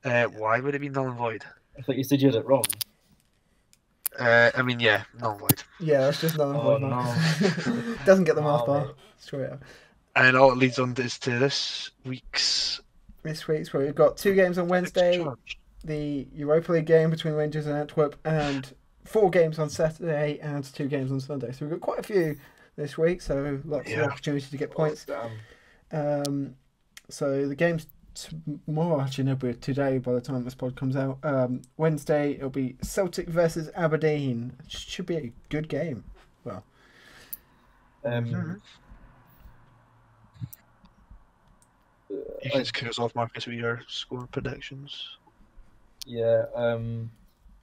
Why would it be null and void? I thought you said you had it wrong. I mean, yeah, null and void. Yeah, that's just none Oh, of Doesn't get the Mars bar. mate. Straight up. And all it leads on is to this week's. This week's where we've got 2 games on Wednesday. charge. The Europa League game between Rangers and Antwerp, and 4 games on Saturday and 2 games on Sunday. So we've got quite a few this week, so lots of opportunity to get points. Damn. So the game's tomorrow, actually, no, but today by the time this pod comes out. Wednesday it'll be Celtic versus Aberdeen. It should be a good game. Well, You can just kick us off, Marcus, with your score predictions. Yeah.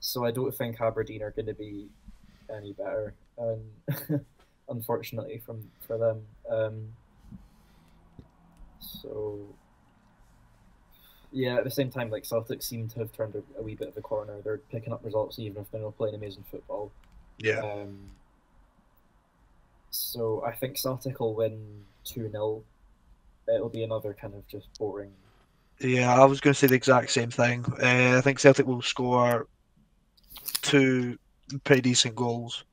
So I don't think Aberdeen are going to be any better, unfortunately, for them. So yeah, at the same time, like Celtic seem to have turned a wee bit of a corner. They're picking up results even if they're not playing amazing football. Yeah. So I think Celtic will win 2-0. it'll be another kind of just boring. Yeah, I was going to say the exact same thing. I think Celtic will score 2 pretty decent goals.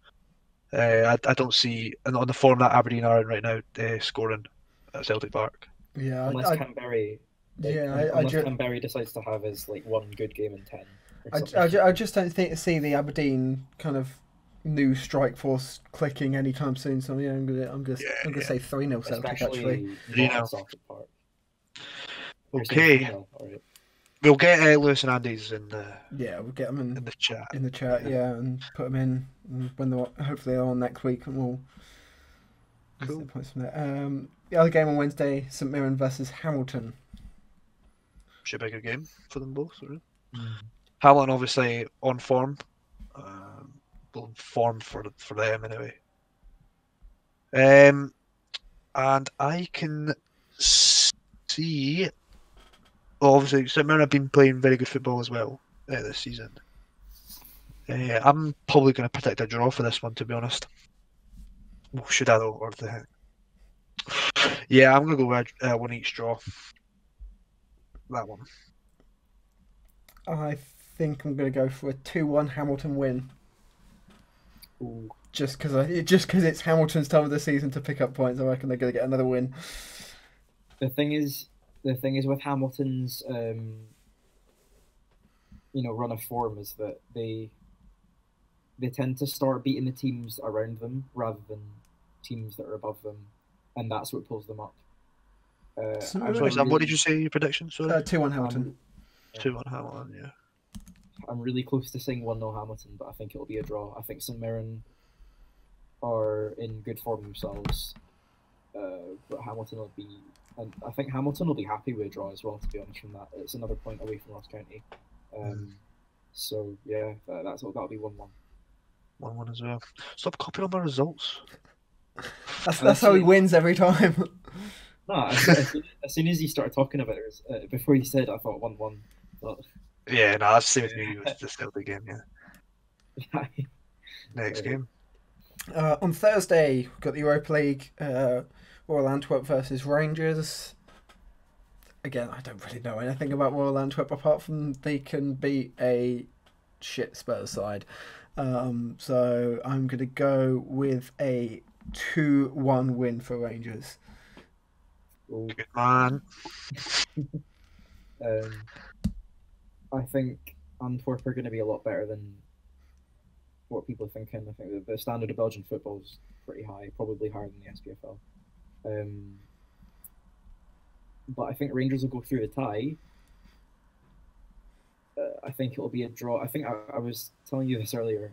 I don't see, and on the form that Aberdeen are in right now, scoring at Celtic Park. Yeah, Unless Canberra, Canberra decides to have his like one good game in 10. I just don't see the Aberdeen kind of new strike force clicking anytime soon. So yeah, I'm gonna say 3-0 Celtic actually. 3-0 Celtic Park. Okay. Right. We'll get Lewis and Andy's in the we'll get them in the chat. In the chat, and put them in when hopefully they're on next week, and we'll. Cool. The points from there. The other game on Wednesday, St Mirren versus Hamilton. Should be a good game for them both. Right? Hamilton obviously on form. Form for them anyway. And I can see. Well, obviously, St Mirren have been playing very good football as well this season. I'm probably going to predict a draw for this one, to be honest. Well, should I though, or the heck? Yeah, I'm going to go with one each draw. That one. I think I'm going to go for a 2-1 Hamilton win. Ooh. Just because it's Hamilton's time of the season to pick up points, I reckon they're going to get another win. The thing is with Hamilton's run of form is that they tend to start beating the teams around them rather than teams that are above them, and that's what pulls them up. What did you say your prediction? Sorry, 2-1 Hamilton. 2-1 Hamilton. Yeah. I'm really close to saying 1-0 Hamilton, but I think it'll be a draw. I think St Mirren are in good form themselves, but Hamilton will be. And I think Hamilton will be happy with a draw as well, to be honest, from that. It's another point away from Ross County. So, yeah, that'll be 1-1. 1-1 as well. Stop copying all my results. That's how he wins every time. No, as soon as he started talking about it, before he said, I thought 1-1. But... Yeah, no, that's the same with me with the Celtic game, yeah. Next game. On Thursday, we've got the Europa League. Royal Antwerp versus Rangers. Again, I don't really know anything about Royal Antwerp apart from they can beat a shit Spurs side. So I'm going to go with a 2-1 win for Rangers. Good man. I think Antwerp are going to be a lot better than what people are thinking. I think the standard of Belgian football is pretty high, probably higher than the SPFL. But I think Rangers will go through the tie. I think it'll be a draw. I think I was telling you this earlier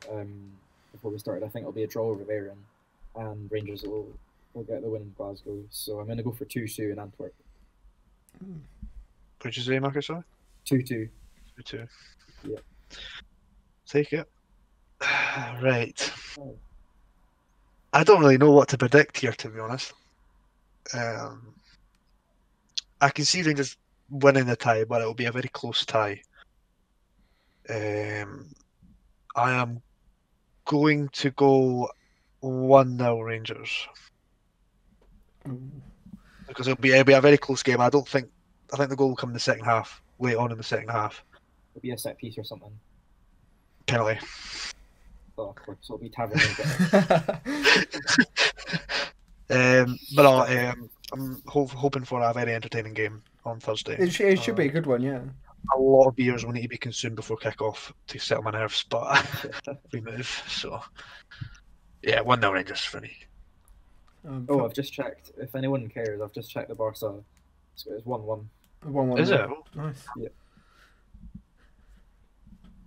before we started. I think it'll be a draw over Mirren, and Rangers will get the win in Glasgow. So I'm going to go for 2-2 in Antwerp. What did you say, Marcus? 2-2. 2-2. Yeah. Take it. Right. I don't really know what to predict here, to be honest. I can see Rangers winning the tie, but it will be a very close tie. I am going to go 1-0 Rangers because it'll be a very close game. I think the goal will come in the second half, late on in the second half. It'll be a set piece or something. Penalty. Oh, of course, it'll be Tavern. I'm hoping for a very entertaining game on Thursday. It should be a good one, yeah. A lot of beers will need to be consumed before kick-off to settle my nerves, but we move. So, yeah, 1-0 Rangers for me. I've just checked. If anyone cares, I've just checked the Barca. So it's 1-1. 1-1. Is it? Nice. Yeah.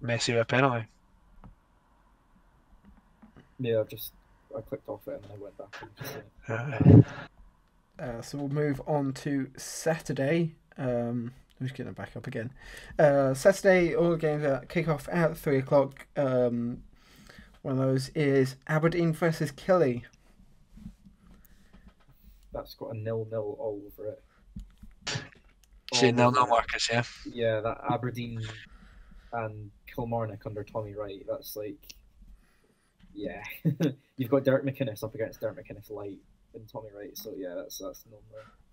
Messi with a penalty. Yeah, I clicked off it and then I went back. So we'll move on to Saturday. I'm just getting it back up again. Saturday, all the games kick off at 3 o'clock. One of those is Aberdeen versus Killie. That's got a 0-0 all over it. Say 0-0, Marcus, yeah? Yeah, that Aberdeen and Kilmarnock under Tommy Wright, that's like... Yeah. You've got Derek McInnes up against Derek McInnes light. in Tommy Wright. So yeah, that's normal.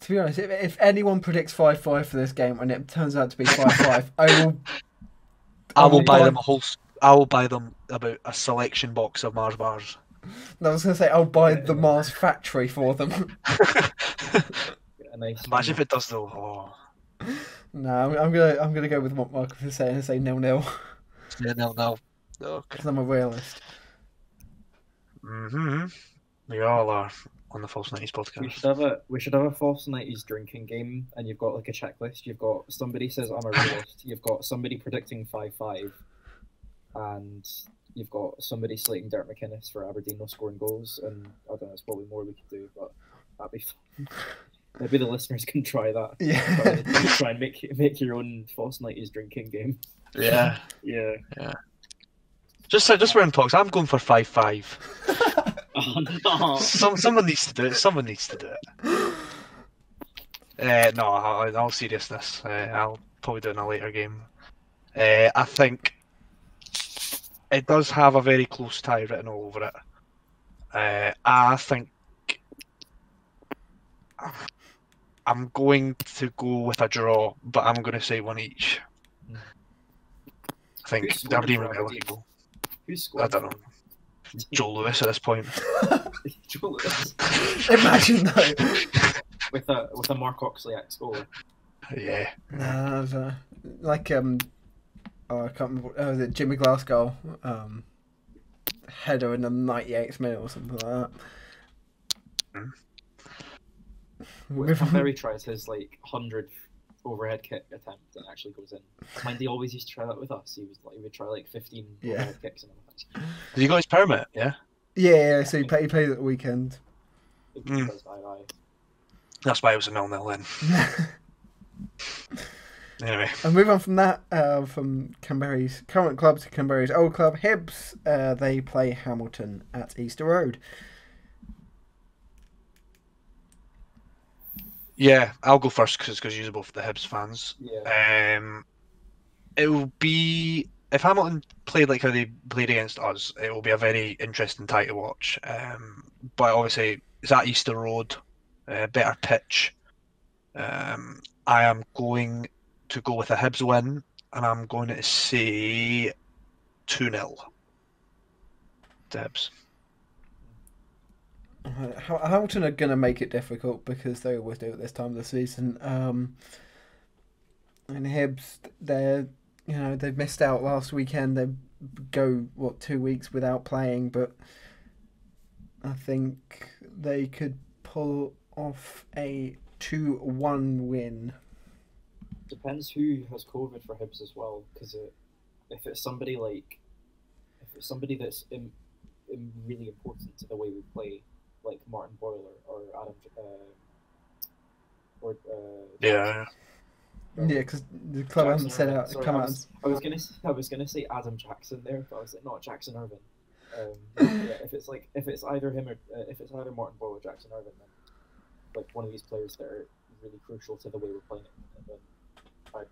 To be honest, if anyone predicts 5-5 for this game and it turns out to be 5-5, I will buy them I will buy them about a selection box of Mars bars. I was going to say I'll buy the Mars factory for them. Imagine if it does though. Oh. No, I'm gonna go with what Marcus is saying and say 0-0. Yeah, 0-0. Okay. Because I'm a realist. We all are on the False 90s podcast. We should have a False 90s drinking game, and you've got like a checklist. You've got somebody says I'm a realist. You've got somebody predicting 5-5, and you've got somebody slating Derek McInnes for Aberdeen not scoring goals. And I don't know, there's probably more we could do, but that'd be fun. Maybe the listeners can try that. Yeah. Try and make your own False 90s drinking game. Yeah. Yeah. Just when talks, I'm going for 5-5. Oh, no. Someone needs to do it. Someone needs to do it. No, in all seriousness, I'll probably do it in a later game. I think it does have a very close tie written all over it. I think I'm going to go with a draw, but I'm going to say one each. I think Aberdeen will be eligible. Who's scored? I don't know. Joe Lewis at this point. Joe Lewis. Imagine though. with a Mark Oxley-esque goal. Yeah. Nah, like I can't remember. Was it Jimmy Glasgow? Header in the 98th minute or something like that. Barry tries his 100th overhead kick attempt and actually goes in. Mind he always used to try that with us. He would try 15 overhead kicks in a match. Did he got his permit? Yeah. Yeah. So he played at the weekend. That's why it was a 0-0 then. Anyway. And move on from that, from Canberra's current club to Canberra's old club, Hibs. They play Hamilton at Easter Road. Yeah, I'll go first because you're both the Hibs fans. Yeah. It will be, if Hamilton played like how they played against us, it will be a very interesting tie to watch. But obviously, it's at Easter Road, better pitch. I am going to go with a Hibs win, and I'm going to say 2-0 to Hibs. Hamilton are going to make it difficult because they always do at this time of the season. And Hibs, they've missed out last weekend. They go 2 weeks without playing, but I think they could pull off a 2-1 win. Depends who has COVID for Hibs as well, because if it's somebody that's really important to the way we play, like Martin Boyler or Adam, yeah, because the club hasn't set out. Sorry, Come out. I was gonna say Adam Jackson there, but I was like, not Jackson Irvine. Yeah, if it's either him or if it's either Martin Boyle or Jackson Irvine, then one of these players that are really crucial to the way we're playing it, and then I'd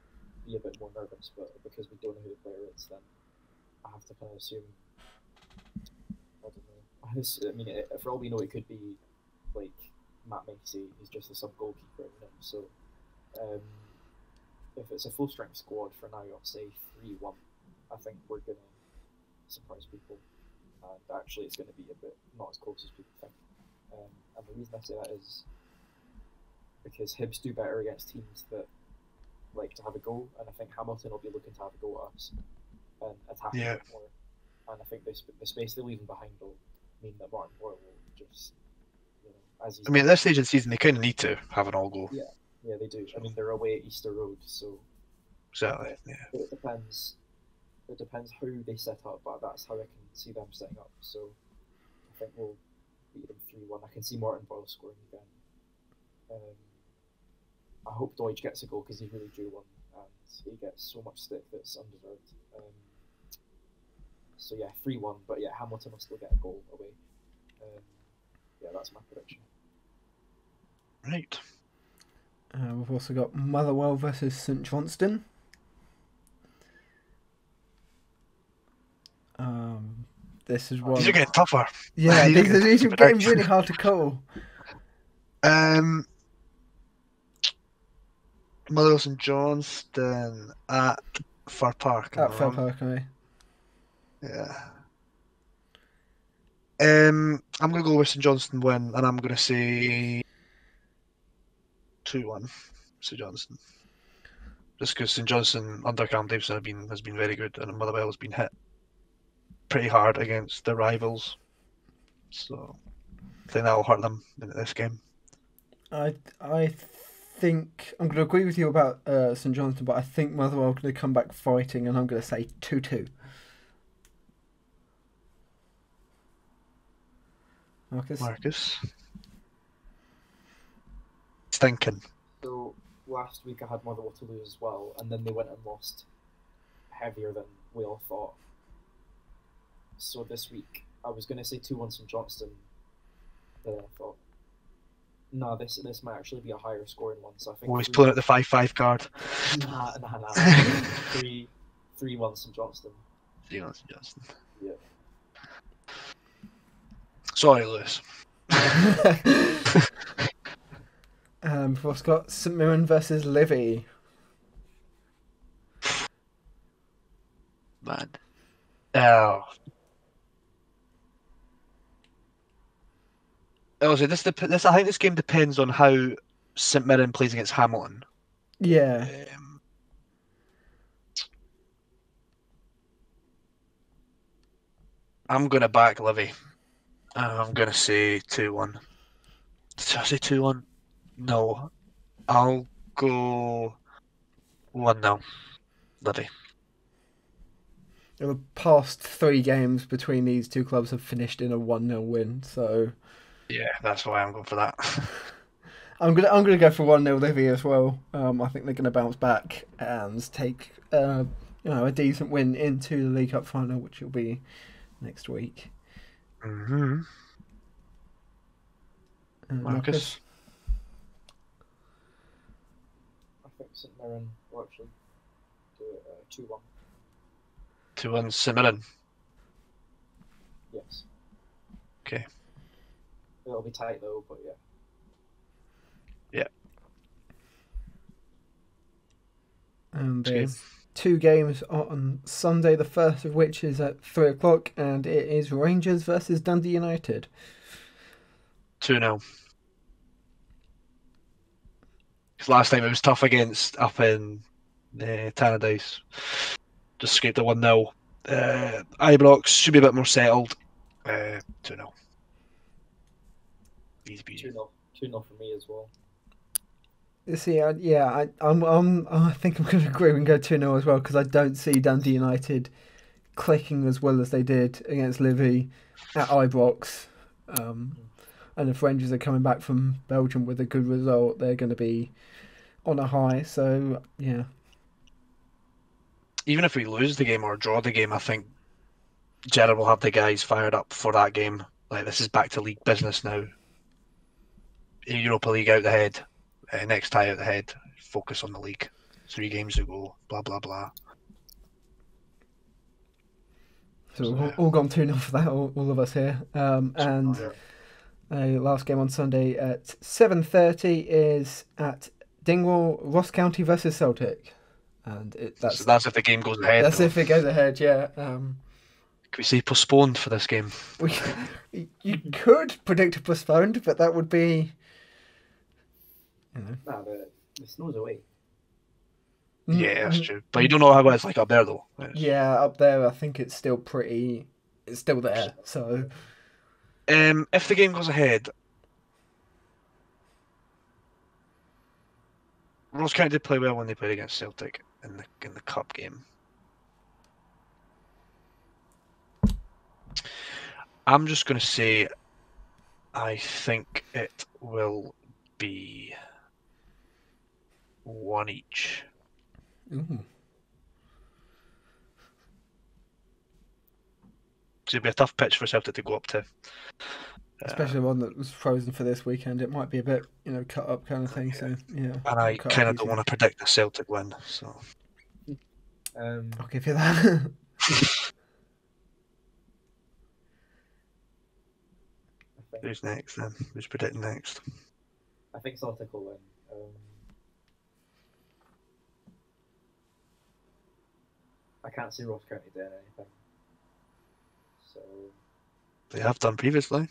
be a bit more nervous. But because we don't know who the player is, then I have to kind of assume. I don't know. I mean, for all we know, it could be like Matt Macy. He's just a sub goalkeeper, So, if it's a full strength squad for now, I'll say 3-1. I think we're gonna surprise people, and actually, it's going to be a bit not as close as people think. And the reason I say that is because Hibs do better against teams that like to have a goal, and I think Hamilton will be looking to have a go at us and attack a bit more. And I think the space they're leaving behind will mean that Martin Boyle will just, as he's... I mean, at this stage of the season, they kind of need to have an all-goal. Yeah, they do. I mean, they're away at Easter Road, so... Exactly, yeah. But it depends how they set up, but that's how I can see them setting up. So I think we'll beat them 3-1. I can see Martin Boyle scoring again. I hope Deutsch gets a goal because he's really due one, and he gets so much stick that's undeserved. So yeah, 3-1, but yeah, Hamilton will still get a goal away. Yeah, that's my prediction. Right. We've also got Motherwell versus St Johnstone. This is one. These are getting tougher. Yeah, these are getting really hard to call. Motherwell St Johnstone at Fir Park. Am I At Fair wrong? Park, aye. Yeah. I'm going to go with St Johnstone win, and I'm going to say 2-1 St Johnstone. Just because St Johnstone under Cam Davison has been very good, and Motherwell has been hit pretty hard against their rivals. So I think that will hurt them in this game. I think I'm going to agree with you about St Johnstone, but I think Motherwell are going to come back fighting, and I'm going to say 2-2. Marcus? Stinking. So last week I had Motherwell to lose as well, and then they went and lost heavier than we all thought. So this week I was going to say 2-1 St Johnstone, but then I thought, no, this might actually be a higher scoring one. So I think He's pulling out the 5-5 card. Nah. 3-1 St Johnstone. 3-1 St Johnstone. Yeah. Sorry, Lewis. We've also got St Mirren versus Livi. Man. Oh. Also, this I think this game depends on how St Mirren plays against Hamilton. Yeah. I'm going to back Livi. I'm going to say 2-1. Did I say 2-1? No. I'll go 1-0. Livi. The past 3 games between these two clubs have finished in a 1-0 win, so yeah, that's why I'm going for that. I'm gonna go for 1-0 Livi as well. I think they're gonna bounce back and take a decent win into the League Cup final, which will be next week. Mm-hmm. Marcus? I think St Mirren will actually do it 2-1. 2-1 St Mirren. Yes. Okay. It'll be tight though, but yeah. Yeah. And there's 2 games on Sunday, the first of which is at 3 o'clock, and it is Rangers versus Dundee United. 2-0. Because last time it was tough against up in Tannadice. Just scraped a 1-0. Ibrox should be a bit more settled. 2-0. Easy peasy. 2-0 for me as well. You see, I think I'm going to agree and go 2-0 as well, because I don't see Dundee United clicking as well as they did against Livi at Ibrox. And if Rangers are coming back from Belgium with a good result, they're going to be on a high. So, yeah. Even if we lose the game or draw the game, I think Gerrard will have the guys fired up for that game. Like, this is back to league business now. Europa League out the head. Next tie out the head. Focus on the league. 3 games to go. Blah, blah, blah. So we've all gone 2-0 for that, all of us here. And last game on Sunday at 7:30 is at Dingwall, Ross County versus Celtic. And that's if the game goes ahead. That's if it goes ahead, yeah. Can we say postponed for this game? You could predict a postponed, but that would be... Nah, the snow's away. Yeah, that's true. But you don't know how it's like up there, though. Yeah, up there, I think it's still there. So, if the game goes ahead, Ross County did play well when they played against Celtic in the cup game. I'm just going to say, I think it will be 1 each. ooh. It'll be a tough pitch for Celtic to go up to. Especially one that was frozen for this weekend. It might be a bit, cut up kind of thing. So, yeah. And I kind of don't want to predict a Celtic win. So I'll give you that. Who's next then? Who's predicting next? think Celtic will win. I can't see Ross County doing anything. So They have done previously.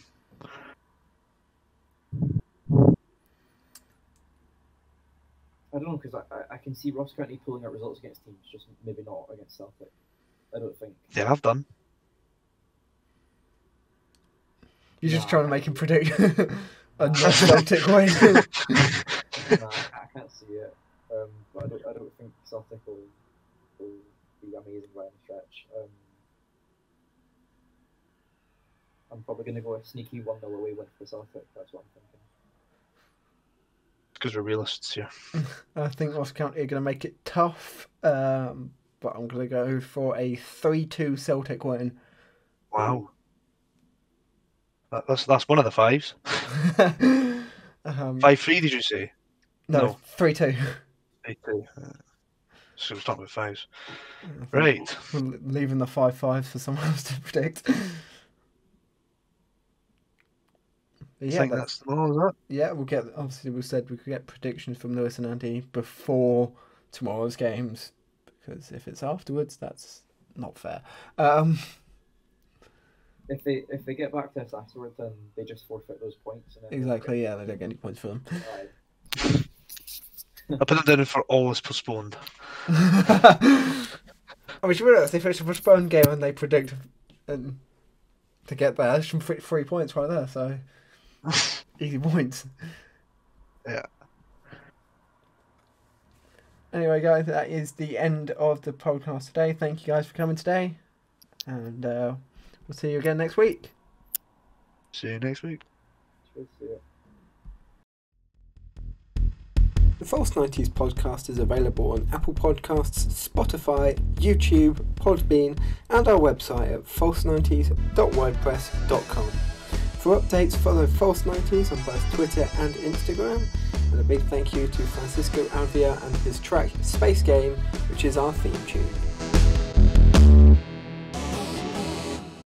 I don't know, because I can see Ross County pulling out results against teams, just maybe not against Celtic. I don't think. They have done. You're just Nah, trying to I make him can't predict a Nah. not Celtic win. Nah, I can't see it. But I don't think Celtic will be amazing by any stretch. I'm probably going to go a sneaky 1-0 away win for Celtic. That's what I'm thinking. Because we're realists here. I think Ross County are going to make it tough, but I'm going to go for a 3-2 Celtic win. Wow. That's one of the fives. 5-3, did you say? No, 3-2. 3-2. So we're talking about fives. Right. We're leaving the 5-5s for someone else to predict. I think that's the one, is that? Yeah, obviously we said we could get predictions from Lewis and Andy before tomorrow's games, because if it's afterwards, that's not fair. If they get back to us afterwards, then they just forfeit those points. And Exactly, yeah, they don't get any points for them. I put them down for always postponed. I mean, you realise they finish a postponed game and they predict to get there. That's some 3 points right there, so easy points. Yeah. Anyway, guys, that is the end of the podcast today. Thank you guys for coming today, and we'll see you again next week. See you next week. The False 90s podcast is available on Apple Podcasts, Spotify, YouTube, Podbean, and our website at false90s.wordpress.com. For updates, follow False 90s on both Twitter and Instagram. And a big thank you to Fransisco Aluear and his track Space Game, which is our theme tune.